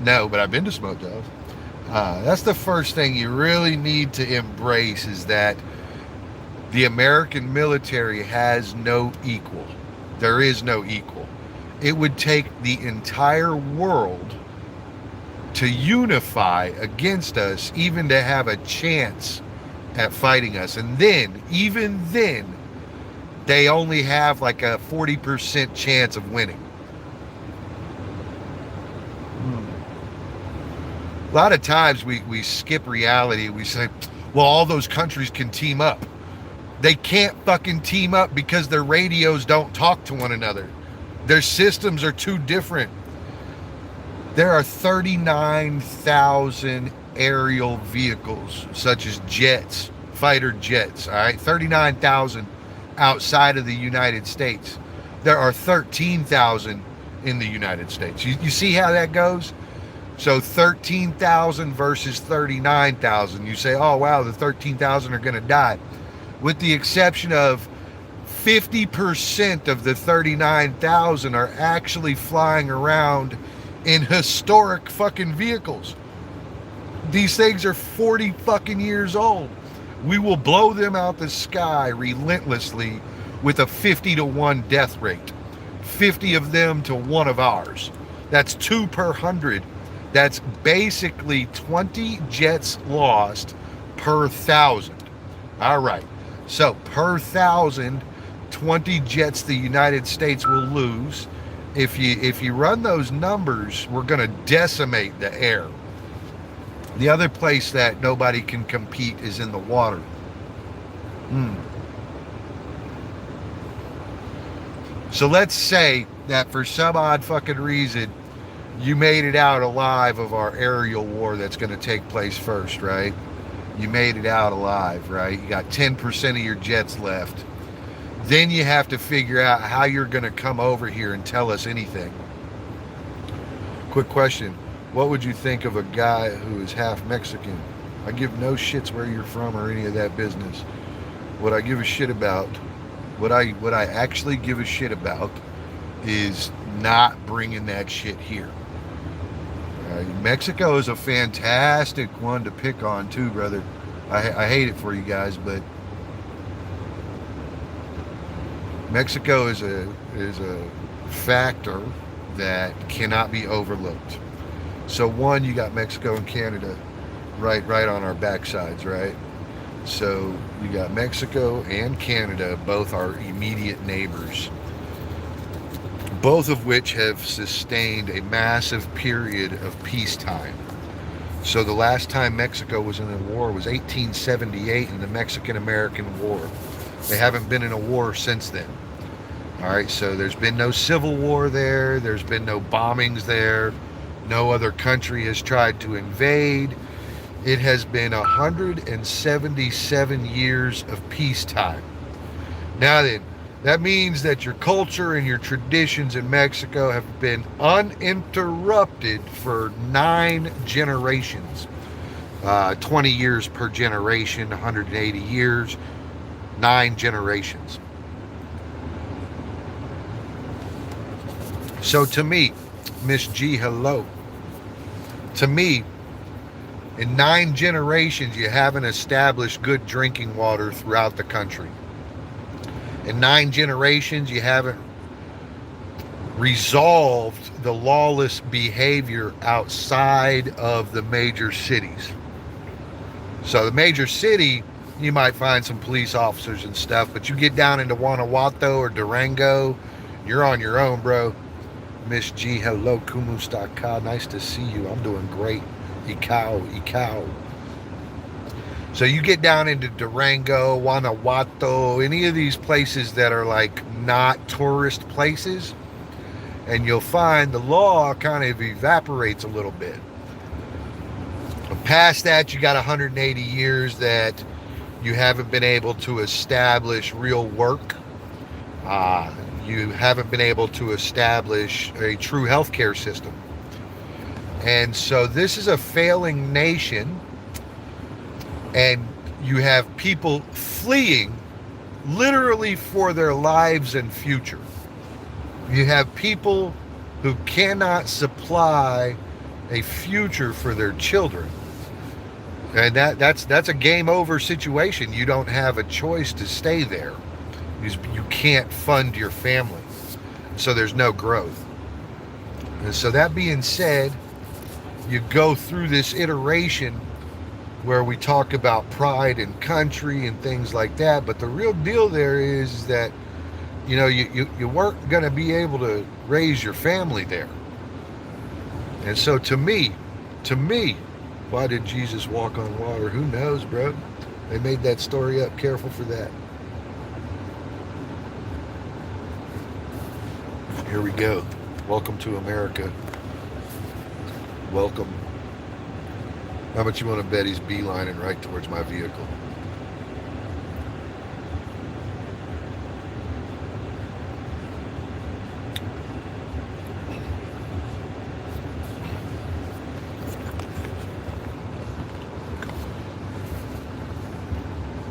No, but I've been to Smoke Dove. That's the first thing you really need to embrace, is that the American military has no equal. There is no equal. It would take the entire world to unify against us, even to have a chance at fighting us. And then, even then, they only have like a 40% chance of winning. A lot of times we skip reality. We say, well, all those countries can team up. They can't fucking team up because their radios don't talk to one another. Their systems are too different. There are 39,000 aerial vehicles, such as jets, fighter jets, all right? 39,000 outside of the United States. There are 13,000 in the United States. You see how that goes? So 13,000 versus 39,000. You say, oh, wow, the 13,000 are going to die. With the exception of 50% of the 39,000 are actually flying around in historic fucking vehicles. These things are 40 fucking years old. We will blow them out the sky relentlessly with a 50-to-1 death rate. 50 of them to 1 of ours. That's 2 per 100. That's basically 20 jets lost per 1,000. All right. So per 1,000, 20 jets the United States will lose. If you run those numbers, we're going to decimate the air. The other place that nobody can compete is in the water. So let's say that for some odd fucking reason, you made it out alive of our aerial war that's going to take place first, right? You made it out alive, right? You got 10% of your jets left. Then you have to figure out how you're going to come over here and tell us anything. Quick question. What would you think of a guy who is half Mexican? I give no shits where you're from or any of that business. What I give a shit about, what I actually give a shit about is not bringing that shit here. Mexico is a fantastic one to pick on too, brother. I hate it for you guys, but Mexico is a factor that cannot be overlooked. So one, you got Mexico and Canada right on our backsides, right? So you got Mexico and Canada, both our immediate neighbors, both of which have sustained a massive period of peacetime. So the last time Mexico was in a war was 1878 in the Mexican-American War. They haven't been in a war since then. All right, so there's been no civil war there. There's been no bombings there. No other country has tried to invade. It has been 177 years of peacetime. Now then, that means that your culture and your traditions in Mexico have been uninterrupted for 9 generations. 20 years per generation, 180 years, 9 generations. So to me, Miss G, hello. To me, in 9 generations, you haven't established good drinking water throughout the country. In 9 generations, you haven't resolved the lawless behavior outside of the major cities. So the major city, you might find some police officers and stuff, but you get down into Guanajuato or Durango, you're on your own, bro. Miss G, hello, Kumustaka, nice to see you. I'm doing great. Ikaw. So you get down into Durango, Guanajuato, any of these places that are like not tourist places, and you'll find the law kind of evaporates a little bit. But past that, you got 180 years that you haven't been able to establish real work. You haven't been able to establish a true healthcare system. And so this is a failing nation, and you have people fleeing literally for their lives and future. You have people who cannot supply a future for their children. And that's a game over situation. You don't have a choice to stay there. You can't fund your family. So there's no growth. And so that being said, you go through this iteration where we talk about pride and country and things like that, but the real deal there is that you weren't going to be able to raise your family there. And so to me, why did Jesus walk on water? Who knows, bro? They made that story up. Careful for that. Here we go. Welcome to America. Welcome. How much you want to bet he's beelining right towards my vehicle?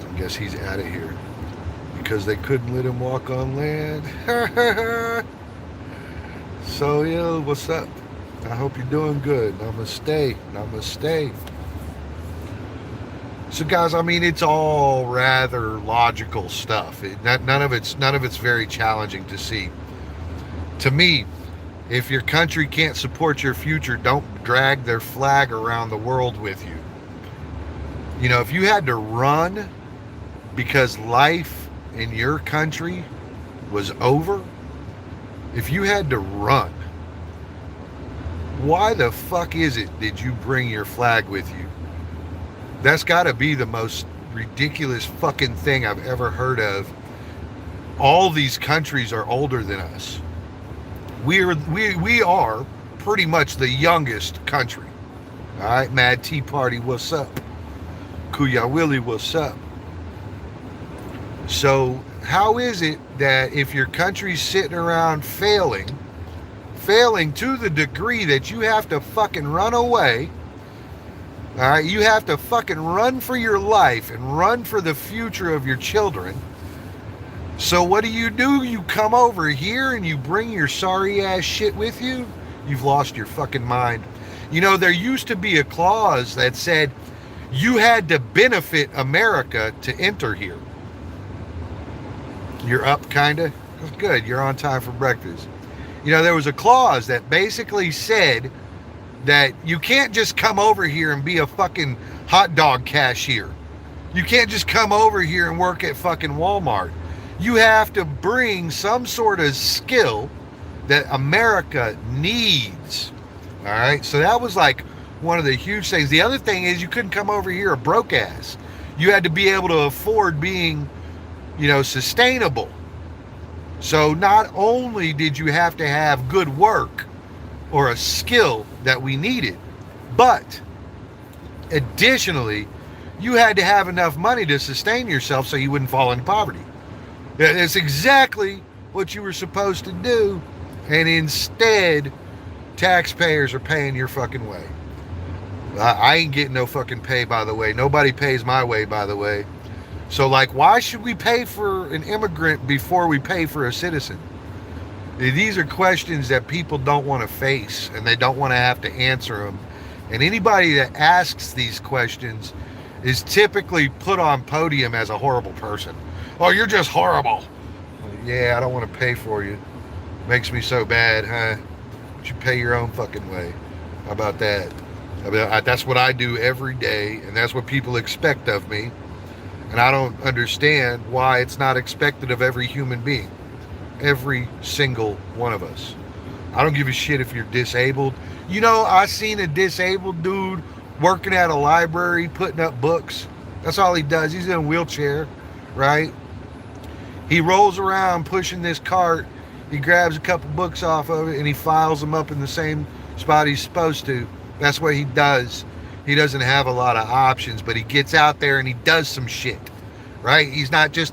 I guess he's out of here because they couldn't let him walk on land. So, what's up? I hope you're doing good. Namaste. Namaste. So, guys, I mean, it's all rather logical stuff. None of it's very challenging to see. To me, if your country can't support your future, don't drag their flag around the world with you. If you had to run because life in your country was over, if you had to run, why the fuck is it did you bring your flag with you? That's got to be the most ridiculous fucking thing I've ever heard of. All these countries are older than us. We are pretty much the youngest country. All right, Mad Tea Party, what's up? Kuya Willie, what's up? So how is it that if your country's sitting around failing to the degree that you have to fucking run away, all right, you have to fucking run for your life and run for the future of your children. So what do? You come over here and you bring your sorry ass shit with you? You've lost your fucking mind. There used to be a clause that said you had to benefit America to enter here. You're up, kinda? Good, you're on time for breakfast. There was a clause that basically said that you can't just come over here and be a fucking hot dog cashier. You can't just come over here and work at fucking Walmart. You have to bring some sort of skill that America needs. All right, so that was like one of the huge things. The other thing is you couldn't come over here a broke ass. You had to be able to afford being, sustainable. So not only did you have to have good work or a skill that we needed, but additionally, you had to have enough money to sustain yourself so you wouldn't fall into poverty. That's exactly what you were supposed to do, and instead, taxpayers are paying your fucking way. I ain't getting no fucking pay, by the way. Nobody pays my way, by the way. So, why should we pay for an immigrant before we pay for a citizen? These are questions that people don't want to face, and they don't want to have to answer them. And anybody that asks these questions is typically put on podium as a horrible person. Oh, you're just horrible. Yeah, I don't want to pay for you. Makes me so bad, huh? You pay your own fucking way. How about that? That's what I do every day, and that's what people expect of me. And I don't understand why it's not expected of every human being. Every single one of us. I don't give a shit if you're disabled. I seen a disabled dude working at a library, putting up books. That's all he does. He's in a wheelchair, right? He rolls around pushing this cart. He grabs a couple books off of it and he files them up in the same spot he's supposed to. That's what he does. He doesn't have a lot of options, but he gets out there and he does some shit, right? He's not just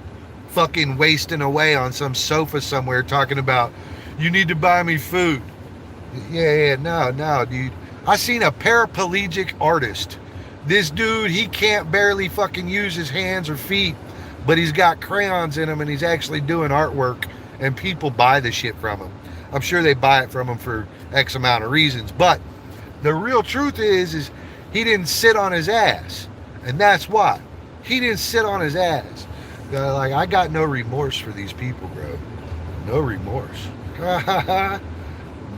fucking wasting away on some sofa somewhere talking about, you need to buy me food. No, dude. I seen a paraplegic artist. This dude, he can't barely fucking use his hands or feet, but he's got crayons in him and he's actually doing artwork, and people buy the shit from him. I'm sure they buy it from him for X amount of reasons, but the real truth is he didn't sit on his ass, and that's why. He didn't sit on his ass. I got no remorse for these people, bro. No remorse.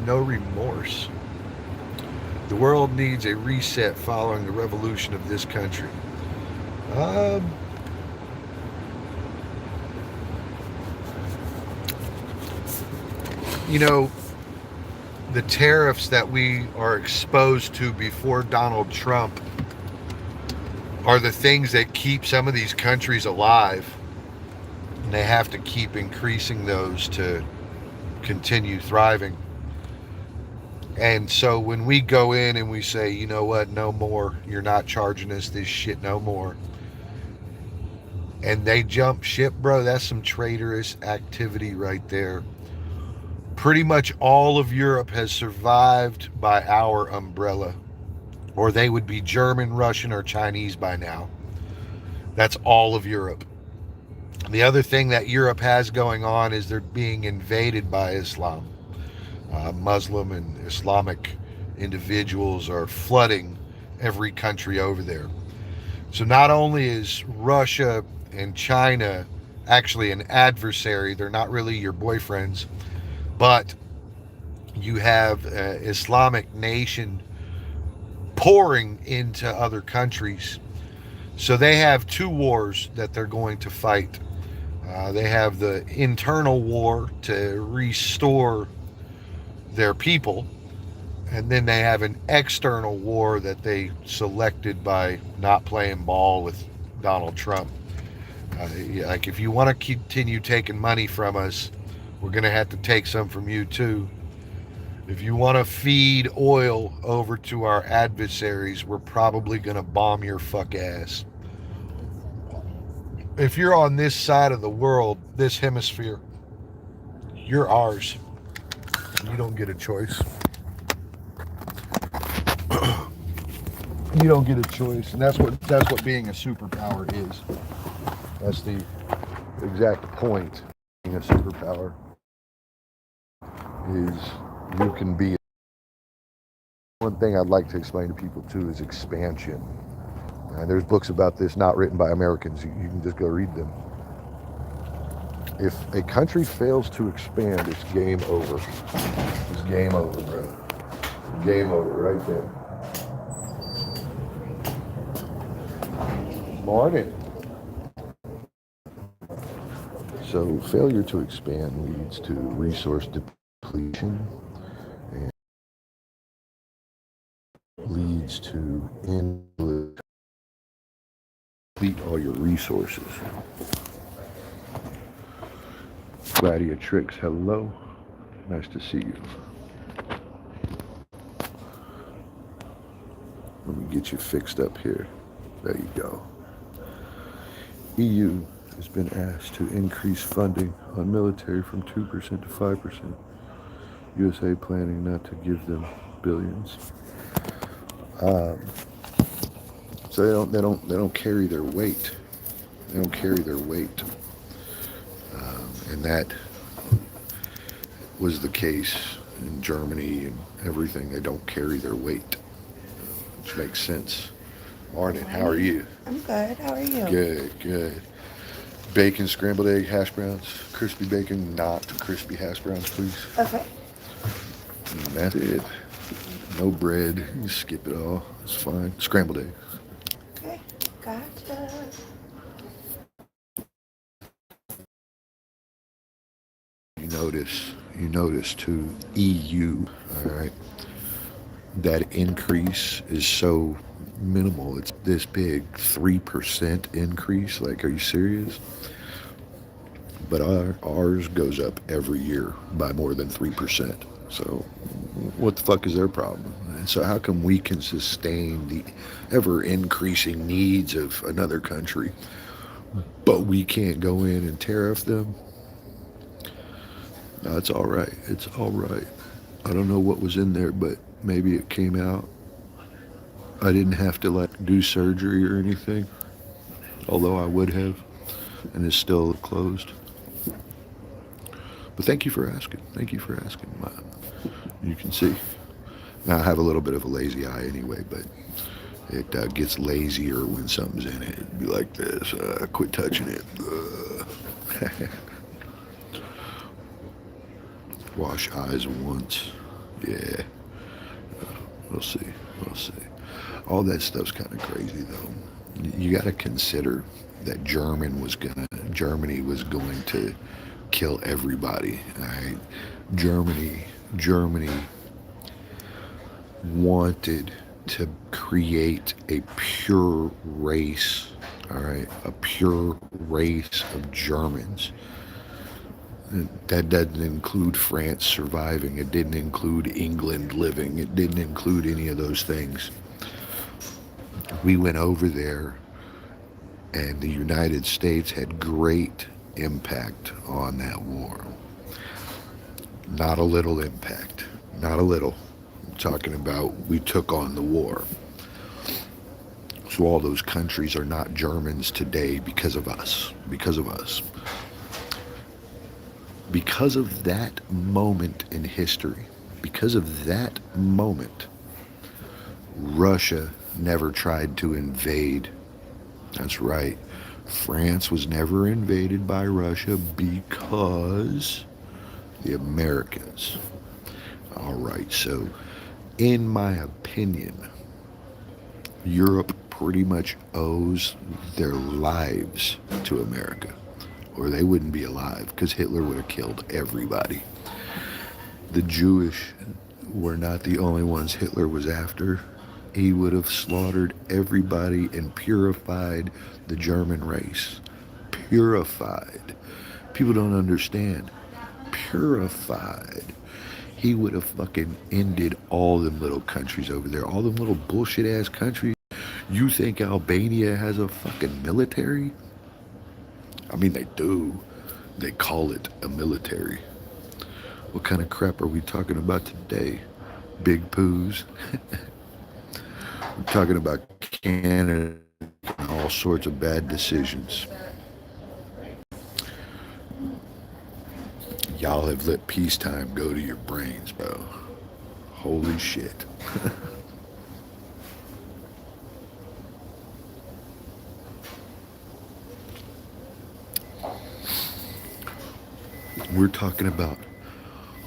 No remorse. The world needs a reset following the revolution of this country. You know, the tariffs that we are exposed to before Donald Trump are the things that keep some of these countries alive. And they have to keep increasing those to continue thriving. And so when we go in and we say, you know what, no more, you're not charging us this shit no more, and they jump ship, bro, that's some traitorous activity right there. Pretty much all of Europe has survived by our umbrella, or they would be German, Russian, or Chinese by now. That's all of Europe. The other thing that Europe has going on is they're being invaded by Islam. Muslim and Islamic individuals are flooding every country over there. So not only is Russia and China actually an adversary, they're not really your boyfriends, but you have Islamic nation pouring into other countries. So they have two wars that they're going to fight. They have the internal war to restore their people, and then they have an external war that they selected by not playing ball with Donald Trump. Like, if you want to continue taking money from us, we're going to have to take some from you too. If you want to feed oil over to our adversaries, we're probably going to bomb your fuck ass. If you're on this side of the world, this hemisphere, you're ours. You don't get a choice. You don't get a choice, and that's what being a superpower is. That's the exact point. Being a superpower is you can be. One thing I'd like to explain to people too is expansion. There's books about this, not written by Americans. You can just go read them. If a country fails to expand, it's game over. It's game over, bro. Game over right there. Morning. So failure to expand leads to resource depletion and leads to inability to deplete all your resources. Gladiatrix, hello. Nice to see you. Let me get you fixed up here. There you go. EU has been asked to increase funding on military from 2% to 5%. USA planning not to give them billions. So they don't carry their weight. They don't carry their weight, and that was the case in Germany and everything. They don't carry their weight, which makes sense. Morning. How are you? I'm good. How are you? Good, good. Bacon, scrambled egg, hash browns, crispy bacon, not crispy hash browns, please. Okay. And that's it. No bread. You skip it all. It's fine. Scrambled egg. Okay. Gotcha. You notice too, EU, all right, that increase is so minimal. It's this big, 3% increase. Like, are you serious? But ours goes up every year by more than 3%. So what the fuck is their problem? And so how come we can sustain the ever increasing needs of another country, but we can't go in and tariff them? No, it's all right. It's all right. I don't know what was in there, but maybe it came out. I didn't have to do surgery or anything, although I would have, and it's still closed. But thank you for asking. Thank you for asking. You can see. Now I have a little bit of a lazy eye anyway, but it gets lazier when something's in it. It'd be like this. Quit touching it. Wash eyes once. Yeah. We'll see. We'll see. All that stuff's kind of crazy, though. You got to consider that Germany was going to kill everybody. All right, Germany wanted to create a pure race. All right, a pure race of Germans. That doesn't include France surviving. It didn't include England living. It didn't include any of those things. We went over there, and the United States had great impact on that war. Not a little impact. Not a little. I'm talking about we took on the war. So all those countries are not Germans today because of us. Because of us. Because of that moment in history, because of that moment, Russia never tried to invade. That's right. France was never invaded by Russia because the Americans. All right, so in my opinion, Europe pretty much owes their lives to America, or they wouldn't be alive, because Hitler would have killed everybody. The Jewish were not the only ones Hitler was after. He would have slaughtered everybody and purified the German race. Purified. People don't understand. Purified. He would have fucking ended all them little countries over there. All them little bullshit ass countries. You think Albania has a fucking military? I mean, they do. They call it a military. What kind of crap are we talking about today? Big poos? We're talking about Canada and all sorts of bad decisions. Y'all have let peacetime go to your brains, bro. Holy shit. We're talking about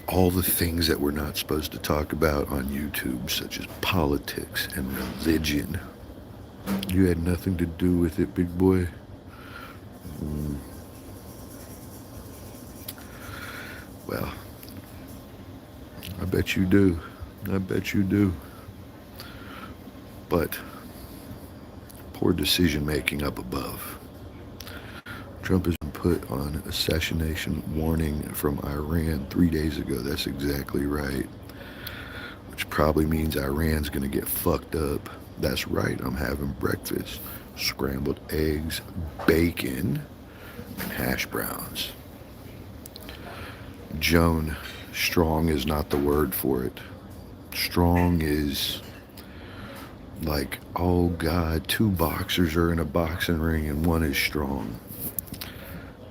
all the things that we're not supposed to talk about on YouTube, such as politics and religion. You had nothing to do with it, big boy. Well, I bet you do. I bet you do. But poor decision making up above. Trump has been put on assassination warning from Iran 3 days ago. That's exactly right. Which probably means Iran's gonna get fucked up. That's right, I'm having breakfast. Scrambled eggs, bacon, and hash browns. Joan, strong is not the word for it. Strong is like, oh God, 2 boxers are in a boxing ring and one is strong.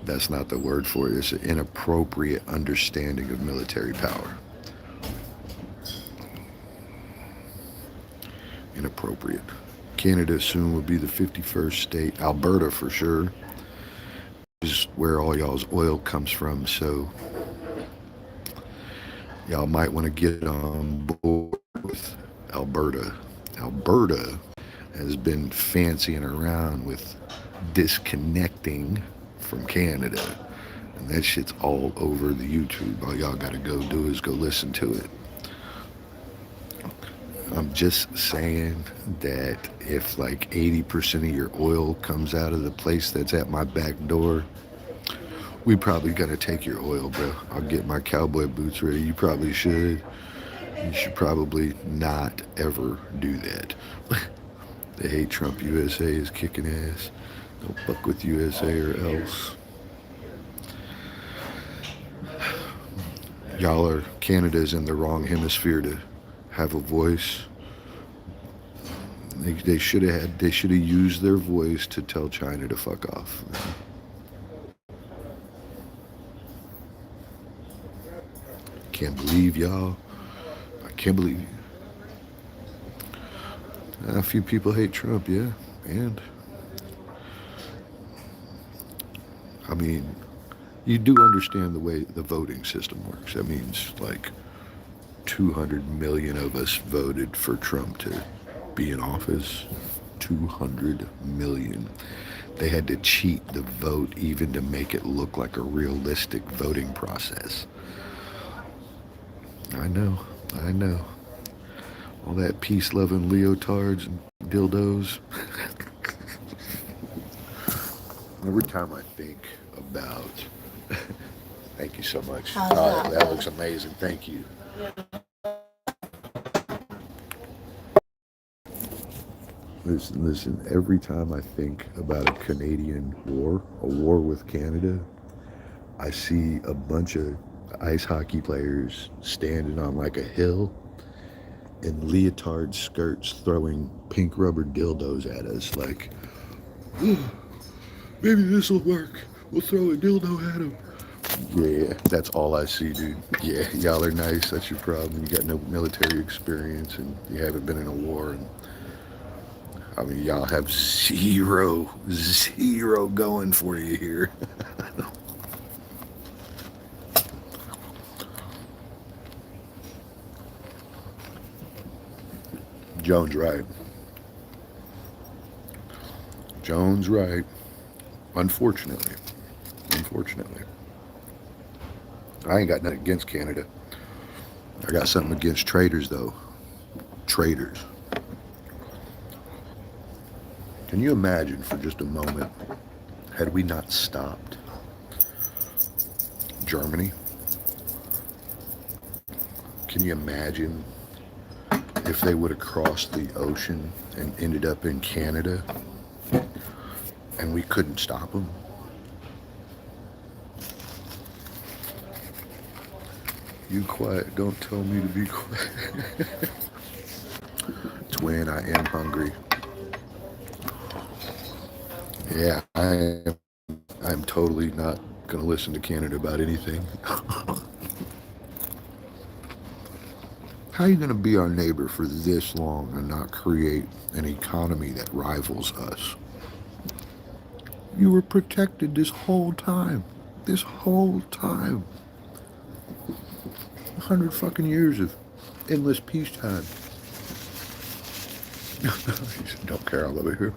That's not the word for it. It's an inappropriate understanding of military power. Inappropriate. Canada soon will be the 51st state. Alberta for sure is where all y'all's oil comes from. So y'all might want to get on board with Alberta. Alberta has been fancying around with disconnecting from Canada, and that shit's all over the YouTube. All y'all gotta go do is go listen to it. I'm just saying that if like 80% of your oil comes out of the place that's at my back door, we probably gotta take your oil, bro. I'll get my cowboy boots ready. You probably should. You should probably not ever do that. The Hate Trump USA is kicking ass. Don't fuck with USA or else. Y'all are, Canada's in the wrong hemisphere to have a voice. They should have used their voice to tell China to fuck off. Can't believe y'all. I can't believe you. A few people hate Trump, yeah, and I mean, you do understand the way the voting system works. That means like 200 million of us voted for Trump to be in office. 200 million. They had to cheat the vote even to make it look like a realistic voting process. I know, I know. All that peace-loving leotards and dildos. Every time I think about... Thank you so much. How's that? That looks amazing. Thank you. Listen, every time I think about a Canadian war, a war with Canada, I see a bunch of ice hockey players standing on like a hill in leotard skirts throwing pink rubber dildos at us like, oh, maybe this will work. We'll throw a dildo at them. Yeah, that's all I see, dude. Yeah, y'all are nice. That's your problem. You got no military experience and you haven't been in a war. And I mean, y'all have zero going for you here. Joan's right. Joan's right. Unfortunately. I ain't got nothing against Canada. I got something against traitors, though. Traitors. Can you imagine for just a moment, had we not stopped Germany? Can you imagine if they would have crossed the ocean and ended up in Canada and we couldn't stop them? You quiet, don't tell me to be quiet. Twin, I am hungry. Yeah, I'm totally not gonna listen to Canada about anything. How are you gonna be our neighbor for this long and not create an economy that rivals us? You were protected this whole time. 100 fucking years of endless peacetime. Don't care, I love it here.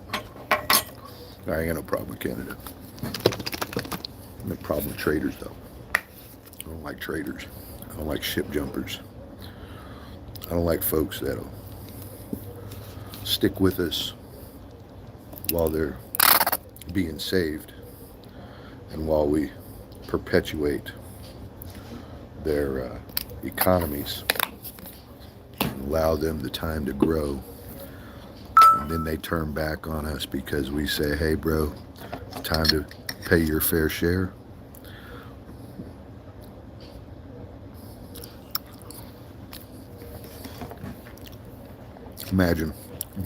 I ain't got no problem with Canada. No problem with traders, though. I don't like traders. I don't like ship jumpers. I don't like folks that'll stick with us while they're being saved and while we perpetuate their economies and allow them the time to grow. And then they turn back on us because we say, hey, bro, it's time to pay your fair share. Imagine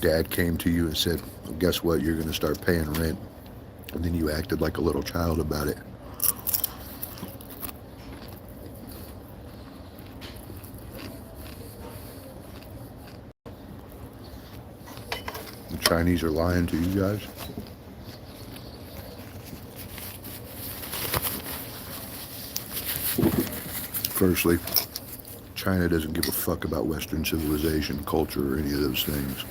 dad came to you and said, well, guess what? You're going to start paying rent. And then you acted like a little child about it. The Chinese are lying to you guys. Firstly, China doesn't give a fuck about Western civilization, culture, or any of those things.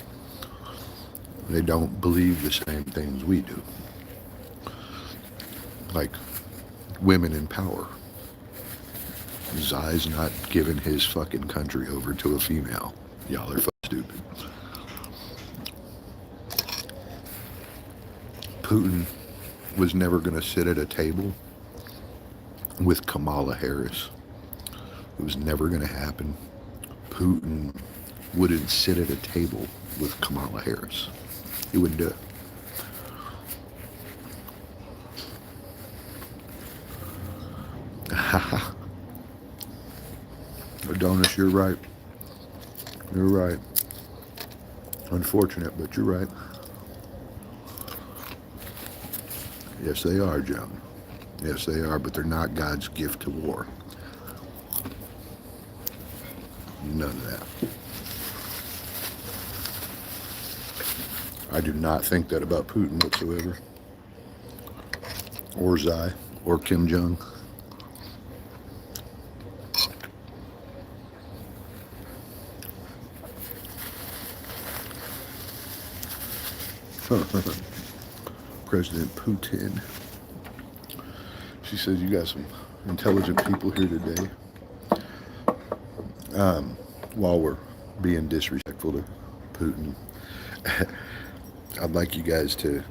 They don't believe the same things we do. Like women in power. Xi's not giving his fucking country over to a female. Y'all are fucking stupid. Putin was never going to sit at a table with Kamala Harris. It was never going to happen. Putin wouldn't sit at a table with Kamala Harris. He wouldn't do it. Adonis, you're right. You're right. Unfortunate, but you're right. Yes, they are, Joan. Yes, they are, but they're not God's gift to war. None of that. I do not think that about Putin whatsoever. Or Xi, or Kim Jong. President Putin. She says, you got some intelligent people here today. While we're being disrespectful to Putin, I'd like you guys to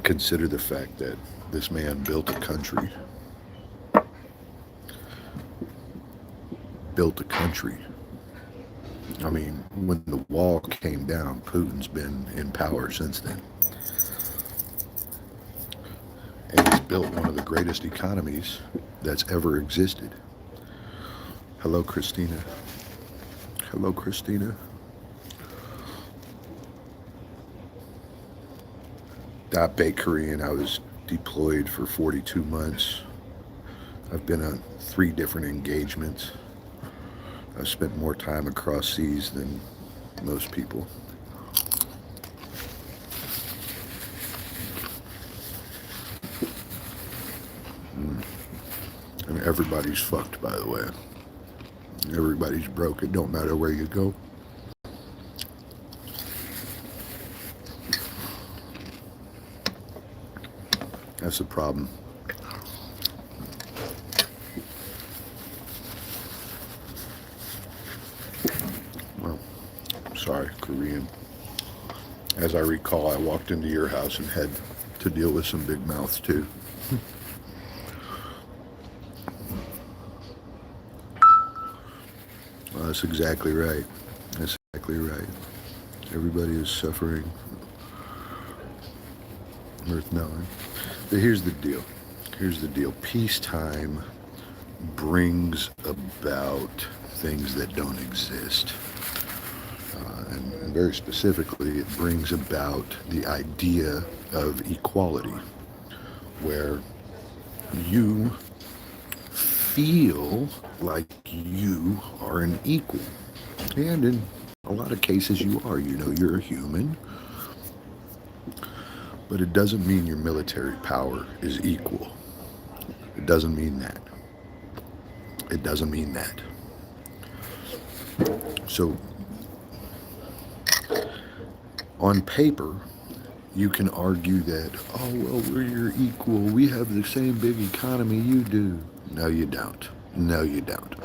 consider the fact that this man built a country. Built a country. I mean, when the wall came down, Putin's been in power since then. And he's built one of the greatest economies that's ever existed. Hello, Christina. Hello, Christina. That Bay Korean, I was deployed for 42 months. I've been on 3 different engagements. I've spent more time across seas than most people. And everybody's fucked, by the way. Everybody's broke. It don't matter where you go. That's the problem. Well, sorry, Korean. As I recall, I walked into your house and had to deal with some big mouths too. Well, that's exactly right. That's exactly right. Everybody is suffering. Worth knowing. But here's the deal. Here's the deal. Peacetime brings about things that don't exist. And very specifically, it brings about the idea of equality, where you feel like you are an equal. And in a lot of cases you are. You know, you're a human. But it doesn't mean your military power is equal. It doesn't mean that. It doesn't mean that. So, on paper, you can argue that, oh, well, we're your equal. We have the same big economy you do. No, you don't. No, you don't.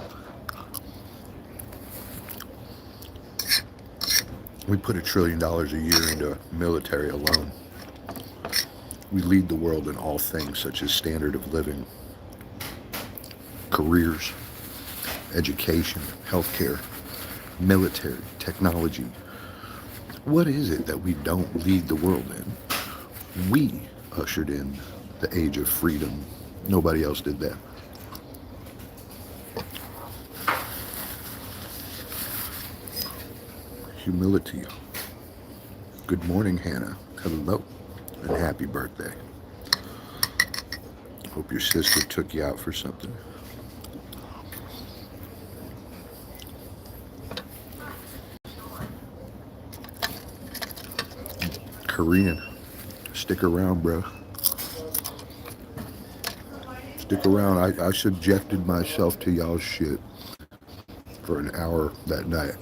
We put $1 trillion a year into military alone. We lead the world in all things such as standard of living, careers, education, healthcare, military, technology. What is it that we don't lead the world in? We ushered in the age of freedom. Nobody else did that. Humility. Good morning, Hannah. Hello. And happy birthday. Hope your sister took you out for something. Korean, stick around, bro. Stick around. I subjected myself to y'all's shit for an hour that night.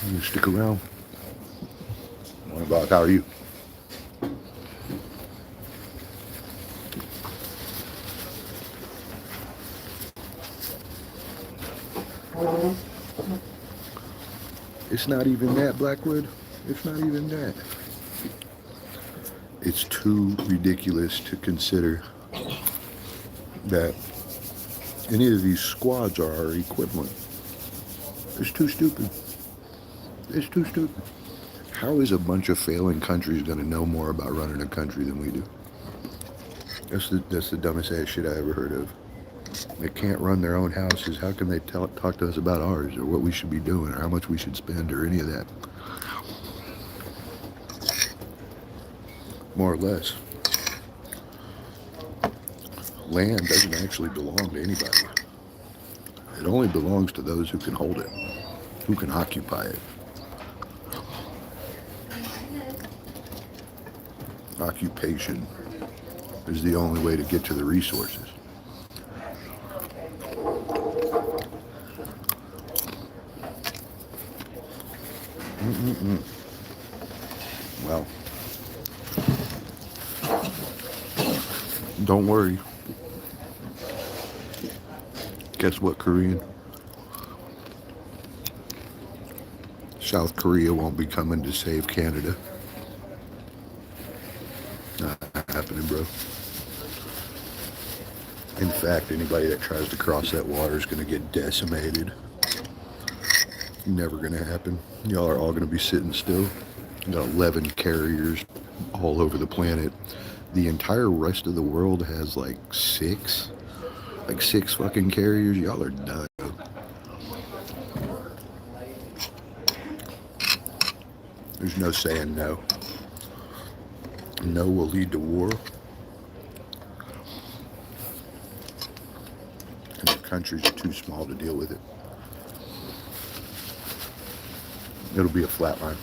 You stick around. What about, how are you? It's not even that, Blackwood. It's not even that. It's too ridiculous to consider that any of these squads are our equivalent. It's too stupid. It's too stupid. How is a bunch of failing countries going to know more about running a country than we do? That's the dumbest ass shit I ever heard of. They can't run their own houses. How can they talk to us about ours, or what we should be doing, or how much we should spend, or any of that? More or less. Land doesn't actually belong to anybody. It only belongs to those who can hold it, who can occupy it. Occupation is the only way to get to the resources. Don't worry. Guess what, Korean? South Korea won't be coming to save Canada. Not happening, bro. In fact, anybody that tries to cross that water is going to get decimated. Never going to happen. Y'all are all going to be sitting still. You got 11 carriers all over the planet. The entire rest of the world has like six fucking carriers. Y'all are done. There's no saying no. No will lead to war. And the countries are too small to deal with it. It'll be a flat line.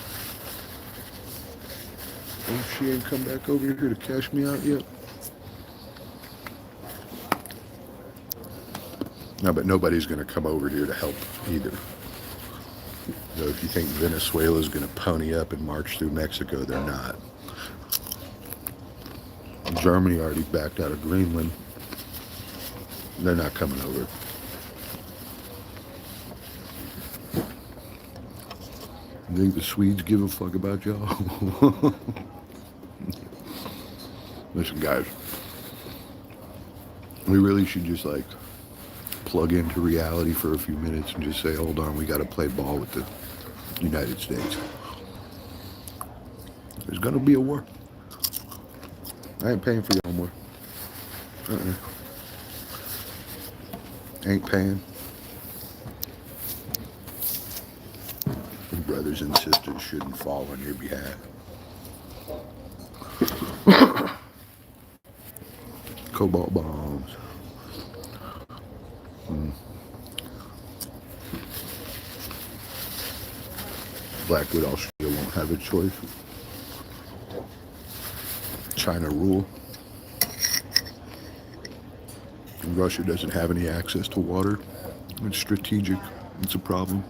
Oh, she ain't come back over here to cash me out yet? No, but nobody's going to come over here to help either. So if you think Venezuela's going to pony up and march through Mexico, they're not. Germany already backed out of Greenland. They're not coming over. You think the Swedes give a fuck about y'all? Listen, guys. We really should just like plug into reality for a few minutes and just say, hold on, we got to play ball with the United States. There's going to be a war. I ain't paying for y'all more. Ain't paying. Your brothers and sisters shouldn't fall on your behalf. Cobalt bombs. Blackwood, Australia won't have a choice. China rule. Russia doesn't have any access to water. It's strategic. It's a problem.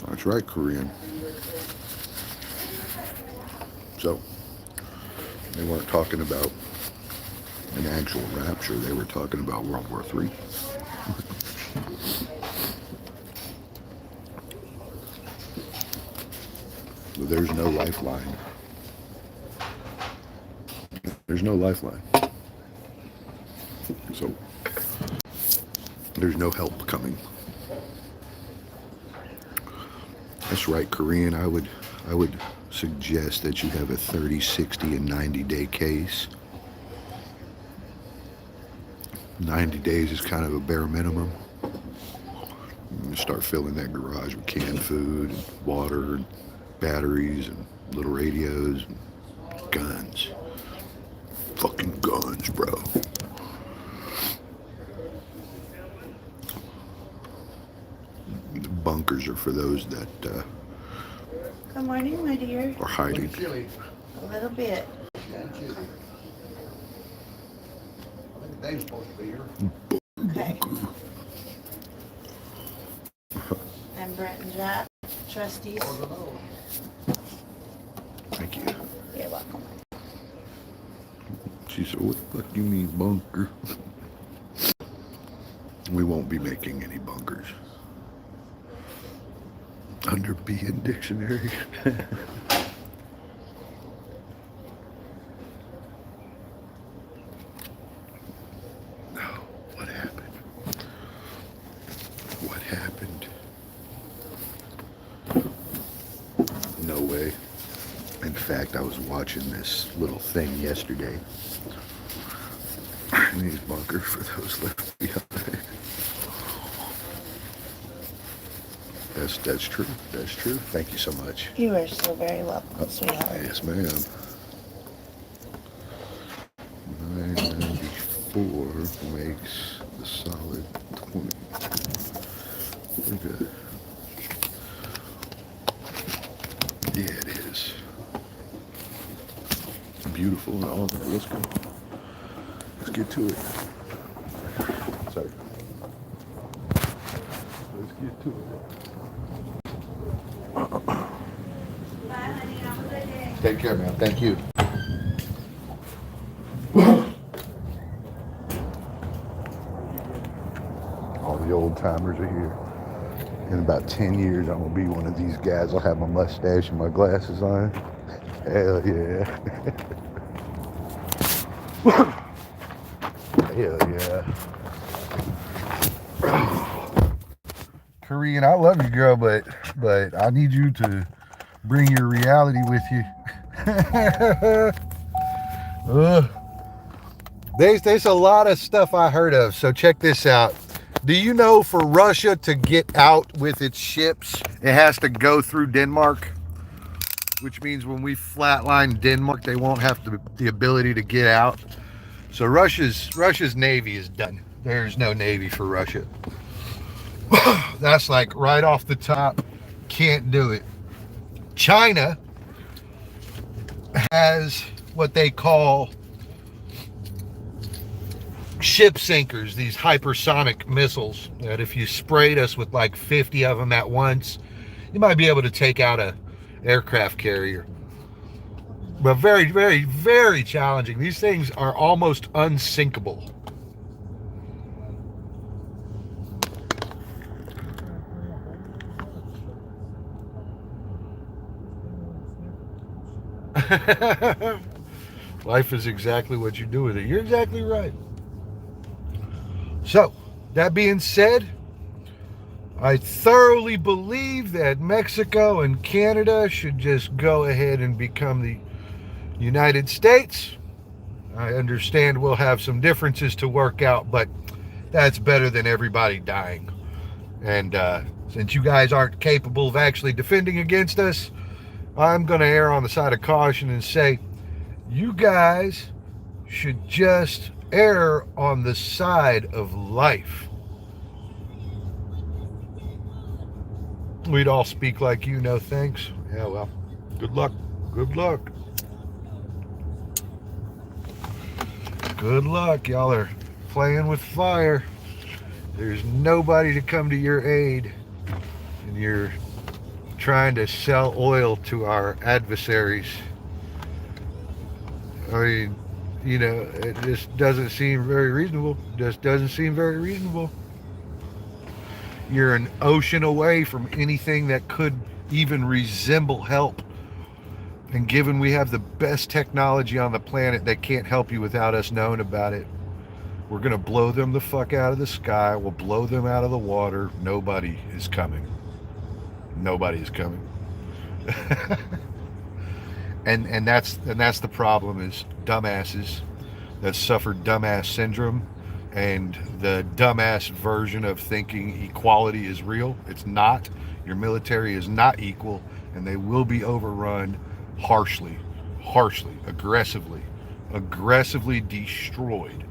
That's right, Korean. So, they weren't talking about an actual rapture. They were talking about World War III. There's no lifeline. There's no lifeline. So, there's no help coming. That's right, Korean. I would suggest that you have a 30, 60, and 90-day case. 90 days is kind of a bare minimum. You start filling that garage with canned food, and water, and batteries, and little radios, and guns. Fucking guns, bro. The bunkers are for those that Good morning, my dear. are hiding. A little bit. Dave's supposed to be here. Okay. I'm Brent and Jack, trustees. Thank you. You're welcome. She said, what the fuck do you mean bunker? We won't be making any bunkers. Under B in dictionary. No, what happened? What happened? No way. In fact, I was watching this little thing yesterday. These bunkers for those left behind. That's true. That's true. Thank you so much. You are so very welcome, sweetheart. Yes, ma'am. 994 makes the solid 20. We're good. Yeah, it is. Beautiful and all that. Let's go. Let's get to it. Sorry. Let's get to it. Take care, man. Thank you. old timers are here. In about 10 years, I'm gonna be one of these guys. I'll have my mustache and my glasses on. Hell yeah. Hell yeah. Korean, I love you, girl, but I need you to bring your reality with you. There's a lot of stuff I heard of, so check this out. Do you know for Russia to get out with its ships, it has to go through Denmark? Which means when we flatline Denmark, they won't have the ability to get out. So Russia's navy is done. There's no navy for Russia. That's like right off the top. Can't do it. China has what they call ship sinkers, these hypersonic missiles that if you sprayed us with like 50 of them at once, you might be able to take out a aircraft carrier. But very, very, very challenging. These things are almost unsinkable. Life is exactly what you do with it. You're exactly right. So, that being said, I thoroughly believe that Mexico and Canada should just go ahead and become the United States. I understand we'll have some differences to work out, but that's better than everybody dying. And since you guys aren't capable of actually defending against us, I'm going to err on the side of caution and say you guys should just err on the side of life. We'd all speak like you, no thanks. Yeah, well, good luck. Good luck. Good luck. Y'all are playing with fire. There's nobody to come to your aid. And you're trying to sell oil to our adversaries. I mean, you know, it just doesn't seem very reasonable. Just doesn't seem very reasonable. You're an ocean away from anything that could even resemble help. And given we have the best technology on the planet, they can't help you without us knowing about it. We're going to blow them the fuck out of the sky. We'll blow them out of the water. Nobody is coming. Nobody is coming. and that's the problem, is dumbasses that suffer dumbass syndrome and the dumbass version of thinking equality is real. It's not. Your military is not equal, and they will be overrun harshly, aggressively destroyed.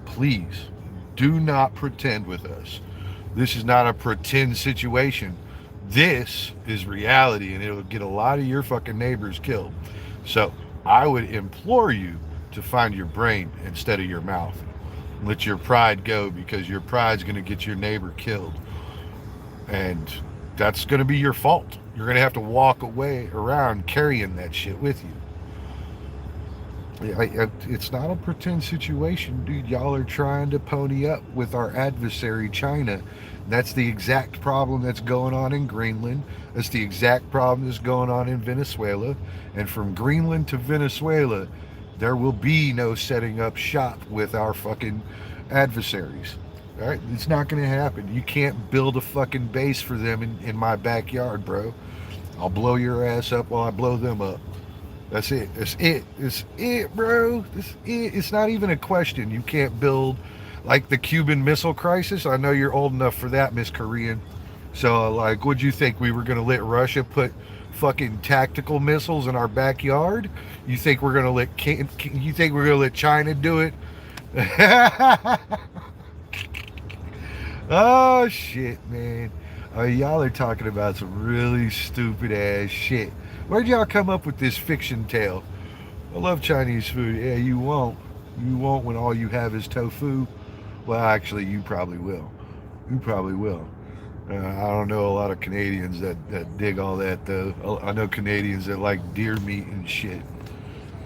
Please do not pretend with us. This is not a pretend situation. This is reality, and it'll get a lot of your fucking neighbors killed. So I would implore you to find your brain instead of your mouth. Let your pride go, because your pride's going to get your neighbor killed. And that's going to be your fault. You're going to have to walk away around carrying that shit with you. It's not a pretend situation, dude. Y'all are trying to pony up with our adversary, China. That's the exact problem that's going on in Greenland. That's the exact problem that's going on in Venezuela. And from Greenland to Venezuela, there will be no setting up shop with our fucking adversaries. All right? It's not going to happen. You can't build a fucking base for them in my backyard, bro. I'll blow your ass up while I blow them up. That's it. That's it. It's it, bro. It's it. It's not even a question. You can't build like the Cuban Missile Crisis. I know you're old enough for that, Miss Korean. So, like, what'd you think? We were going to let Russia put fucking tactical missiles in our backyard? You think we're going to let China do it? Oh, shit, man. Y'all are talking about some really stupid ass shit. Where'd y'all come up with this fiction tale? I love Chinese food. Yeah, you won't. You won't when all you have is tofu. Well, actually, you probably will. You probably will. I don't know a lot of Canadians that dig all that, though. I know Canadians that like deer meat and shit.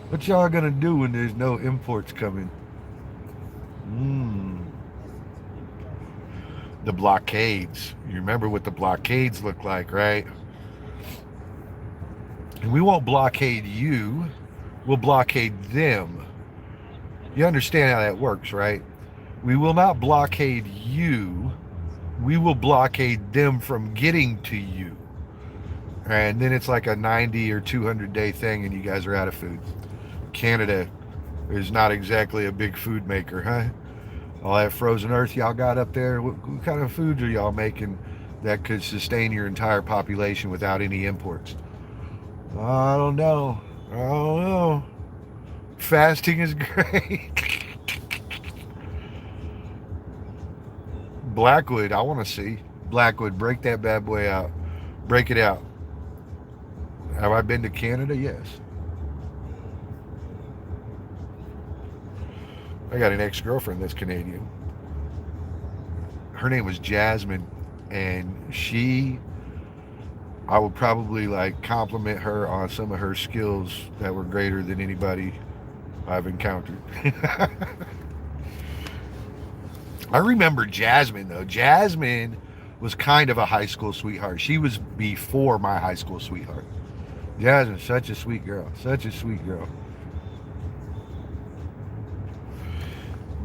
What y'all gonna do when there's no imports coming? the blockades. You remember what the blockades look like, right? And we won't blockade you, we'll blockade them. You understand how that works, right? We will not blockade you, we will blockade them from getting to you. And then it's like a 90 or 200 day thing and you guys are out of food. Canada is not exactly a big food maker, huh? All that frozen earth y'all got up there, what kind of foods are y'all making that could sustain your entire population without any imports? I don't know. Fasting is great. Blackwood, I want to see. Blackwood, break that bad boy out. Break it out. Have I been to Canada? Yes. I got an ex-girlfriend that's Canadian. Her name was Jasmine, and I would probably like compliment her on some of her skills that were greater than anybody I've encountered. I remember Jasmine though. Jasmine was kind of a high school sweetheart. She was before my high school sweetheart. Jasmine, such a sweet girl. Such a sweet girl.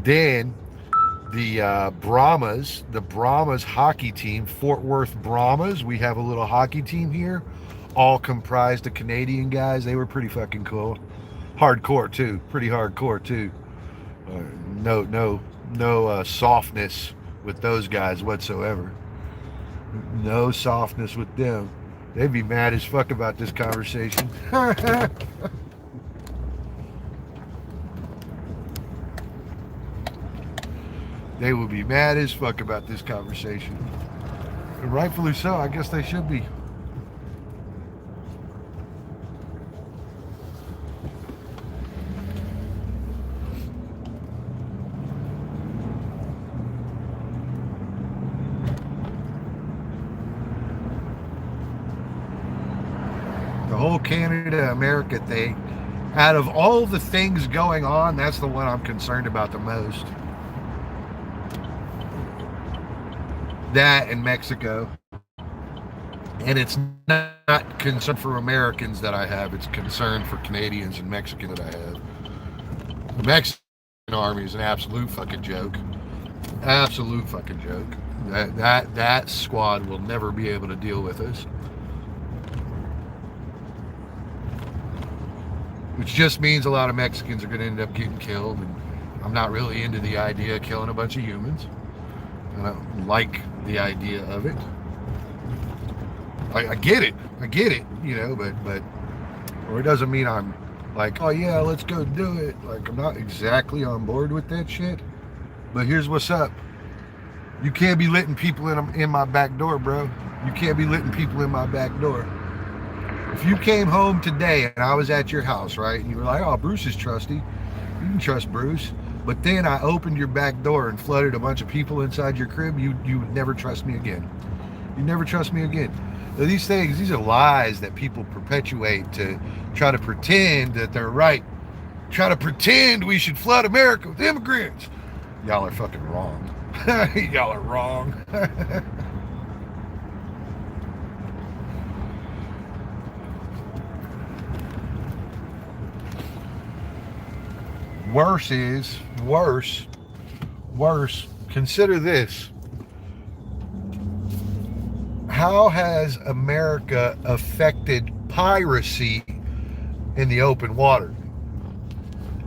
Then the Brahmas hockey team, Fort Worth Brahmas. We have a little hockey team here, all comprised of Canadian guys. They were pretty fucking cool. Hardcore too, pretty hardcore too. No softness with those guys whatsoever. No softness with them. They'd be mad as fuck about this conversation. They would be mad as fuck about this conversation. And rightfully so, I guess they should be. The whole Canada America thing, out of all the things going on, that's the one I'm concerned about the most. That and Mexico. And it's not concern for Americans that I have, it's concern for Canadians and Mexicans that I have. The Mexican army is an absolute fucking joke. Absolute fucking joke. That squad will never be able to deal with us. Which just means a lot of Mexicans are going to end up getting killed, and I'm not really into the idea of killing a bunch of humans. I don't like the idea of it. I get it, you know, but or it doesn't mean I'm like, oh yeah, let's go do it. Like, I'm not exactly on board with that shit. But here's what's up. You can't be letting people in my back door, bro. You can't be letting people in my back door. If you came home today and I was at your house, right, and you were like, oh, Bruce is trusty, you can trust Bruce, but then I opened your back door and flooded a bunch of people inside your crib, you would never trust me again. You never trust me again. Now, these are lies that people perpetuate to try to pretend that they're right. Try to pretend we should flood America with immigrants. Y'all are fucking wrong. Y'all are wrong. Worse, consider this. How has America affected piracy in the open water?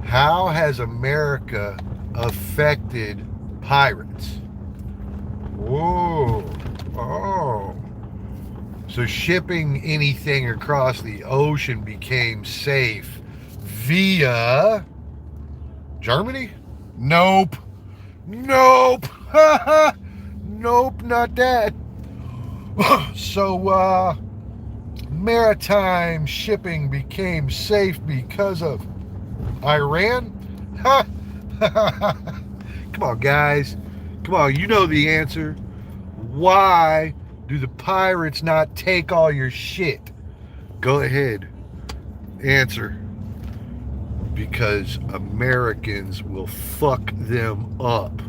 How has America affected pirates? Whoa. Oh. So shipping anything across the ocean became safe via Germany? Nope. Nope, not that. So, maritime shipping became safe because of Iran? Come on, guys. Come on, you know the answer. Why do the pirates not take all your shit? Go ahead. Answer. Because Americans will fuck them up.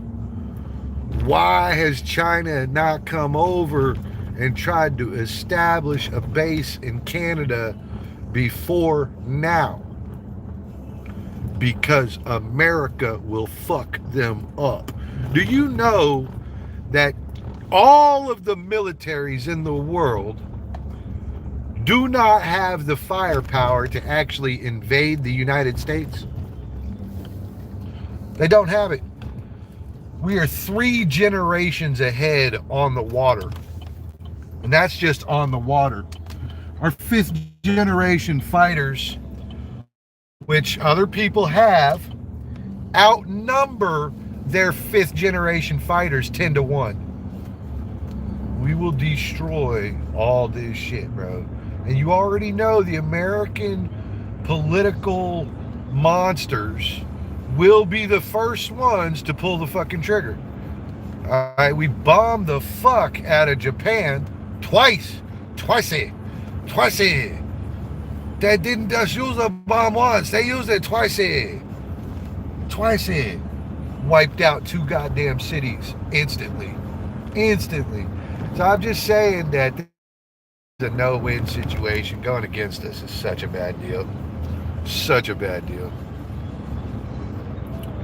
Why has China not come over and tried to establish a base in Canada before now? Because America will fuck them up. Do you know that all of the militaries in the world do not have the firepower to actually invade the United States? They don't have it. We are 3 generations ahead on the water. And that's just on the water. Our 5th generation fighters, which other people have, outnumber their 5th generation fighters 10 to 1. We will destroy all this shit, bro. And you already know the American political monsters will be the first ones to pull the fucking trigger. All right, we bombed the fuck out of Japan twice. They didn't just use a bomb once. They used it twice. Wiped out 2 goddamn cities instantly. So I'm just saying that a no-win situation. Going against us is such a bad deal.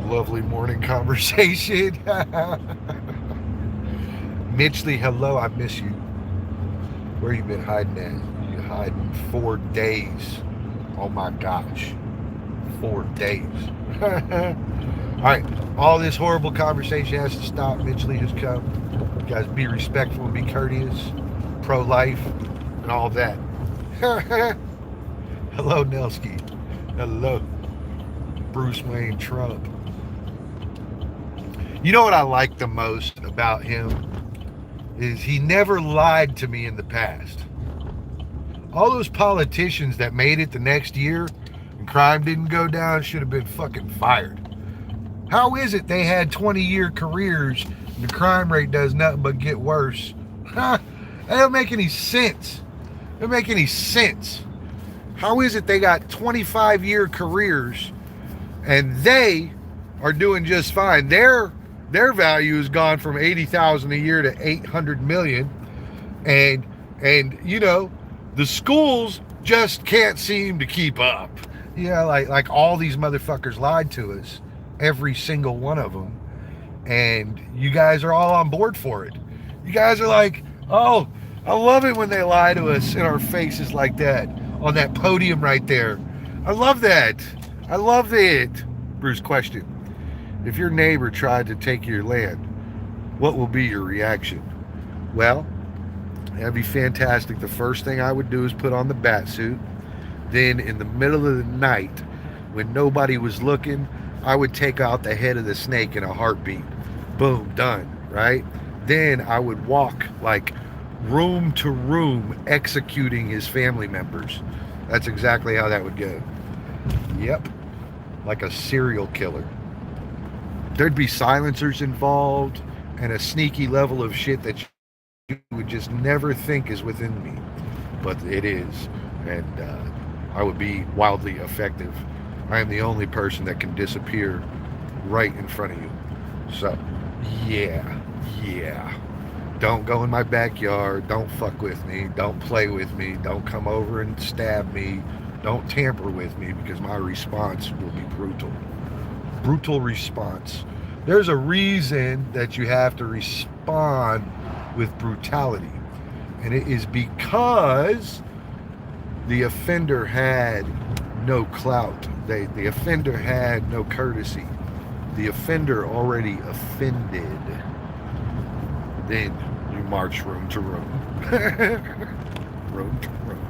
Lovely morning conversation. Mitchley, hello, I miss you. Where you been hiding at? You hiding 4 days. Oh my gosh. 4 days. Alright, all this horrible conversation has to stop. Mitchley has come. You guys be respectful and be courteous. Pro-life. And all that. Hello, Nelski. Hello, Bruce Wayne Trump. You know what I like the most about him is he never lied to me in the past. All those politicians that made it the next year and crime didn't go down should have been fucking fired. How is it they had 20-year careers and the crime rate does nothing but get worse? That don't make any sense. Doesn't make any sense. How is it they got 25-year careers and they are doing just fine? Their value has gone from 80,000 a year to 800 million, and you know the schools just can't seem to keep up. Yeah, like all these motherfuckers lied to us, every single one of them, and you guys are all on board for it. You guys are like, oh, I love it when they lie to us in our faces like that, on that podium right there. I love that. I love it. Bruce, question. If your neighbor tried to take your land, what will be your reaction? Well, that'd be fantastic. The first thing I would do is put on the bat suit. Then in the middle of the night, when nobody was looking, I would take out the head of the snake in a heartbeat. Boom, done, right? Then I would walk like room to room executing his family members. That's exactly how that would go. Yep, like a serial killer. There'd be silencers involved and a sneaky level of shit that you would just never think is within me, but it is, and I would be wildly effective. I am the only person that can disappear right in front of you. So yeah, don't go in my backyard, don't fuck with me, don't play with me, don't come over and stab me, don't tamper with me, because my response will be brutal response. There's a reason that you have to respond with brutality, and it is because the offender had no clout. The offender had no courtesy. The offender already offended. Then you march room to room. Room to room.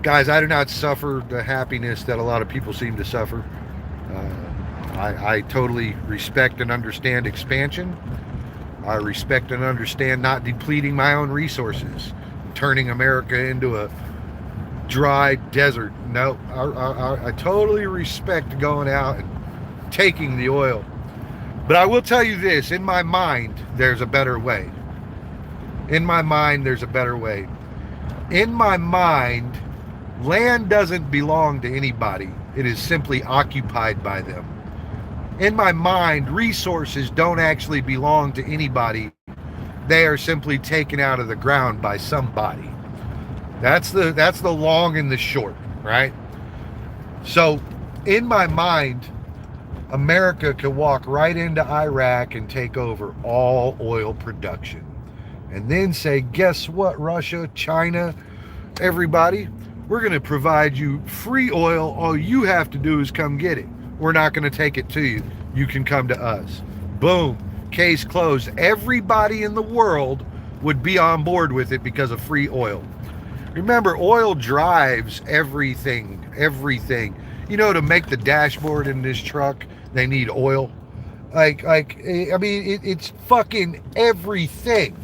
Guys, I do not suffer the happiness that a lot of people seem to suffer. I totally respect and understand expansion. I respect and understand not depleting my own resources, turning America into a dry desert. No, I totally respect going out and taking the oil. But I will tell you this, in my mind, there's a better way. In my mind, there's a better way. In my mind, land doesn't belong to anybody. It is simply occupied by them. in my mind, resources don't actually belong to anybody. They are simply taken out of the ground by somebody. That's the long and the short, right? So in my mind, America could walk right into Iraq and take over all oil production. And then say, guess what, Russia, China, everybody, we're going to provide you free oil. All you have to do is come get it. We're not going to take it to you. You can come to us. Boom. Case closed. Everybody in the world would be on board with it because of free oil. Remember, oil drives everything. You know, to make the dashboard in this truck, they need oil. It's fucking everything.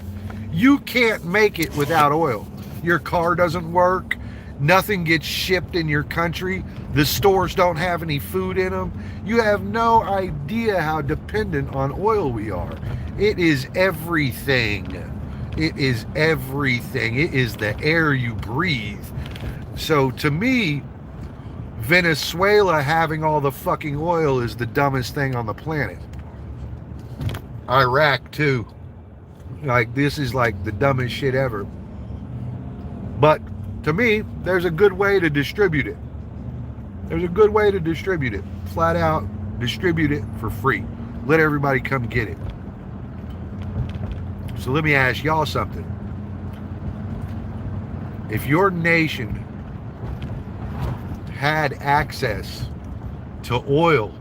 You can't make it without oil. Your car doesn't work. Nothing gets shipped in your country. The stores don't have any food in them. You have no idea how dependent on oil we are. It is everything. It is everything. It is the air you breathe. So to me, Venezuela having all the fucking oil is the dumbest thing on the planet. Iraq too. Like, this is like the dumbest shit ever. But to me, there's a good way to distribute it. There's a good way to distribute it. Flat out, distribute it for free. Let everybody come get it. So let me ask y'all something. If your nation had access to oil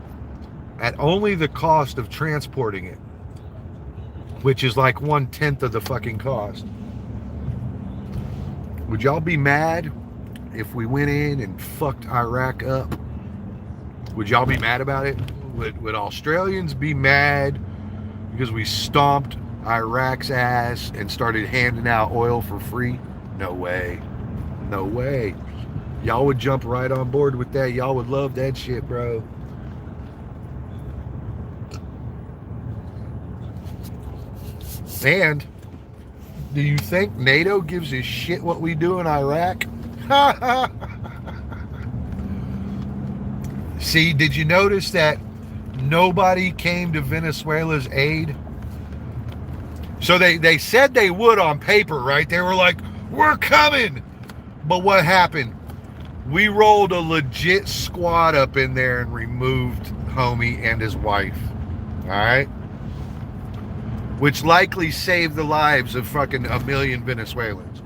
at only the cost of transporting it, which is like 1/10 of the fucking cost, would y'all be mad if we went in and fucked Iraq up? Would y'all be mad about it? Would Australians be mad because we stomped Iraq's ass and started handing out oil for free? No way. No way. Y'all would jump right on board with that. Y'all would love that shit, bro. And do you think NATO gives a shit what we do in Iraq? See, did you notice that nobody came to Venezuela's aid? So they said they would on paper, right? They were like, we're coming. But what happened? We rolled a legit squad up in there and removed homie and his wife. All right? Which likely saved the lives of fucking 1 million Venezuelans.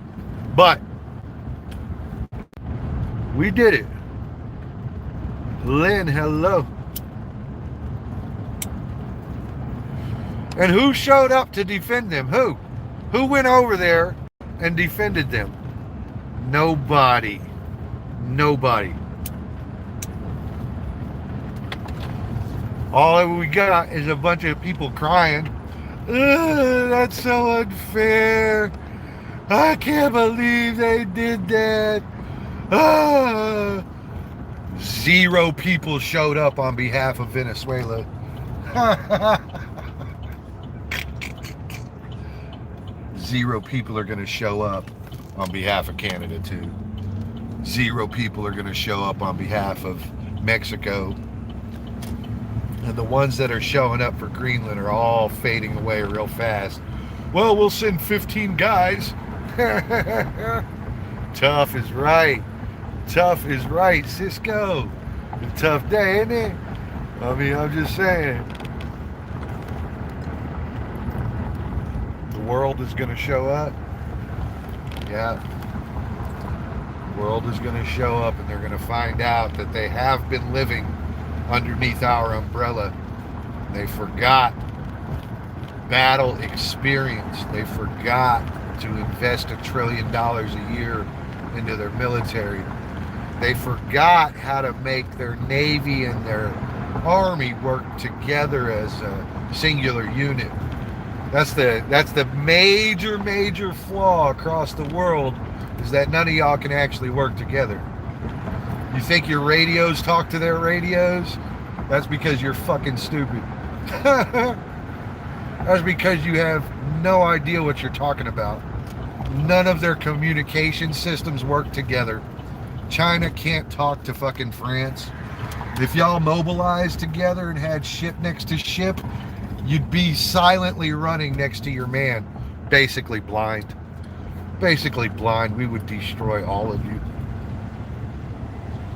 But we did it. Lynn, hello. And who showed up to defend them? Who? Who went over there and defended them? Nobody. Nobody. All we got is a bunch of people crying. That's so unfair. I can't believe they did that. 0 people showed up on behalf of Venezuela. 0 people are going to show up on behalf of Canada too. 0 people are going to show up on behalf of Mexico. And the ones that are showing up for Greenland are all fading away real fast. Well, we'll send 15 guys. Tough is right. Tough is right, Cisco. A tough day, isn't it? I mean, I'm just saying. The world is going to show up. Yeah. The world is going to show up, and they're going to find out that they have been living underneath our umbrella. They forgot battle experience. They forgot to invest $1 trillion a year into their military. They forgot how to make their Navy and their Army work together as a singular unit. That's the major flaw across the world, is that none of y'all can actually work together. You think your radios talk to their radios? That's because you're fucking stupid. That's because you have no idea what you're talking about. None of their communication systems work together. China can't talk to fucking France. If y'all mobilized together and had ship next to ship, you'd be silently running next to your man, basically blind. Basically blind. We would destroy all of you.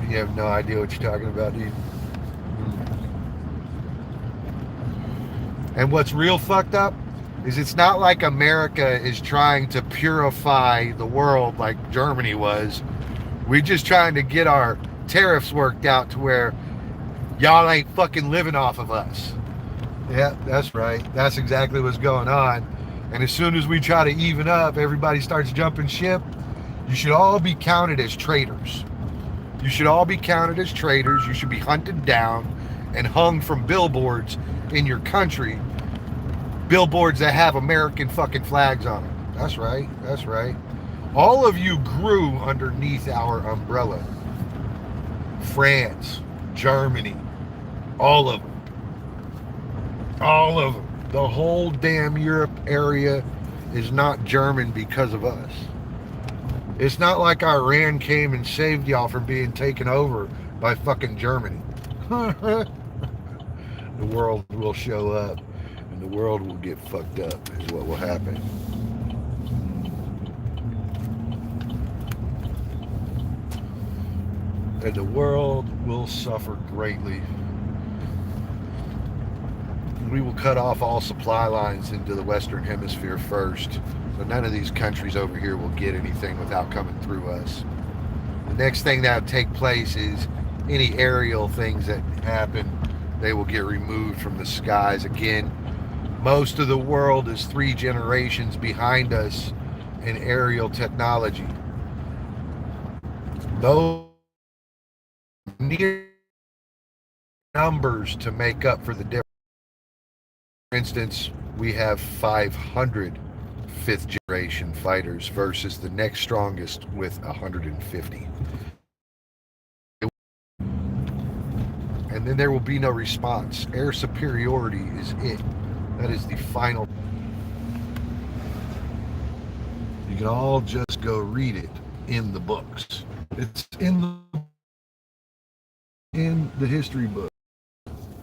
You have no idea what you're talking about, do you? And what's real fucked up is it's not like America is trying to purify the world like Germany was. We're just trying to get our tariffs worked out to where y'all ain't fucking living off of us. Yeah, that's right. That's exactly what's going on. And as soon as we try to even up, everybody starts jumping ship. You should all be counted as traitors. You should all be counted as traitors. You should be hunted down and hung from billboards in your country. Billboards that have American fucking flags on them. That's right. That's right. All of you grew underneath our umbrella. France, Germany, all of them. All of them. The whole damn Europe area is not German because of us. It's not like Iran came and saved y'all from being taken over by fucking Germany. The world will show up and the world will get fucked up is what will happen. And the world will suffer greatly. We will cut off all supply lines into the Western Hemisphere first. So none of these countries over here will get anything without coming through us. The next thing that will take place is any aerial things that happen, they will get removed from the skies. Again, most of the world is 3 generations behind us in aerial technology. Those near numbers to make up for the difference. For instance, we have 500 fifth generation fighters versus the next strongest with 150. And then there will be no response. Air superiority is it. That is the final. You can all just go read it in the books. It's in the history book.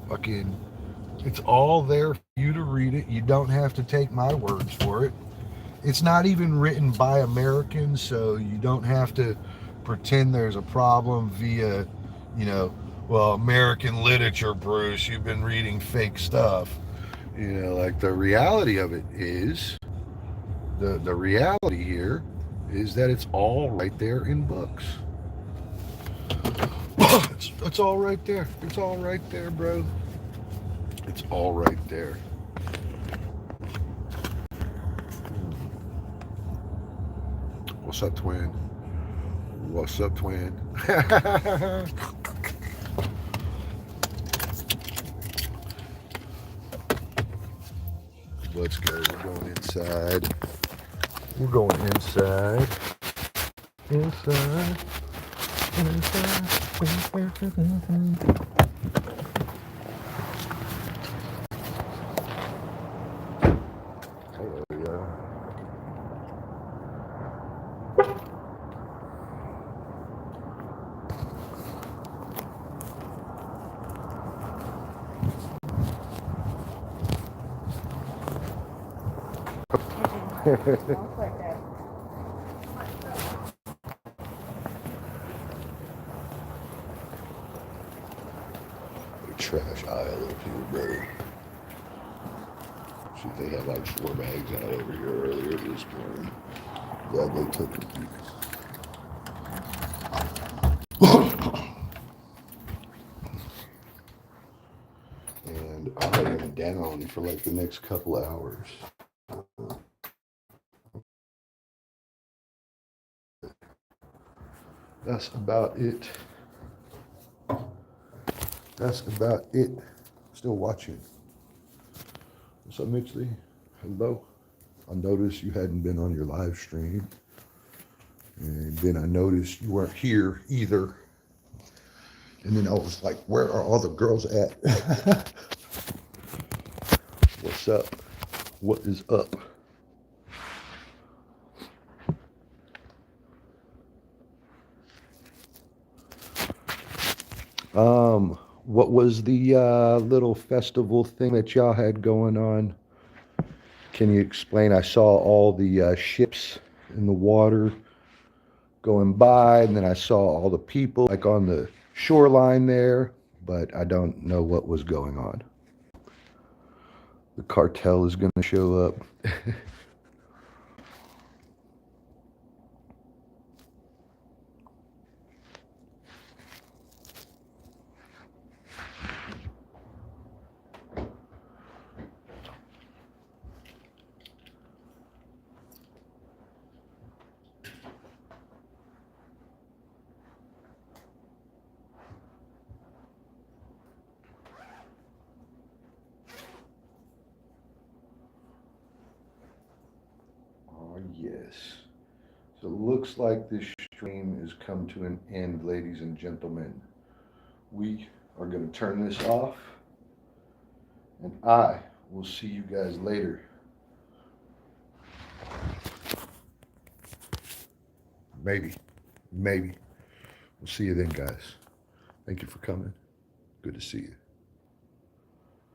Fucking, it's all there for you to read it. You don't have to take my words for it. It's not even written by Americans, so you don't have to pretend there's a problem via, well, American literature, Bruce, you've been reading fake stuff. Like the reality of it is, the reality here is that it's all right there in books. It's all right there. It's all right there, bro. It's all right there. What's up, twin? What's up, twin? Let's go. We're going inside. We're going inside. Inside. Trash aisle up here, bro. See, they had like 4 bags out over here earlier this morning. Glad they took them. And I'm laying it down for like the next couple hours. That's about it. That's about it. Still watching. What's up, Mitchley? Hello. I noticed you hadn't been on your live stream. And then I noticed you weren't here either. And then I was like, where are all the girls at? What's up? What is up? What was the little festival thing that y'all had going on? Can you explain? I saw all the ships in the water going by, and then I saw all the people like on the shoreline there, but I don't know what was going on. The cartel is going to show up. Oh, yes. So it looks like this stream has come to an end, ladies and gentlemen. We are going to turn this off, and I will see you guys later. Maybe. We'll see you then, guys. Thank you for coming. Good to see you.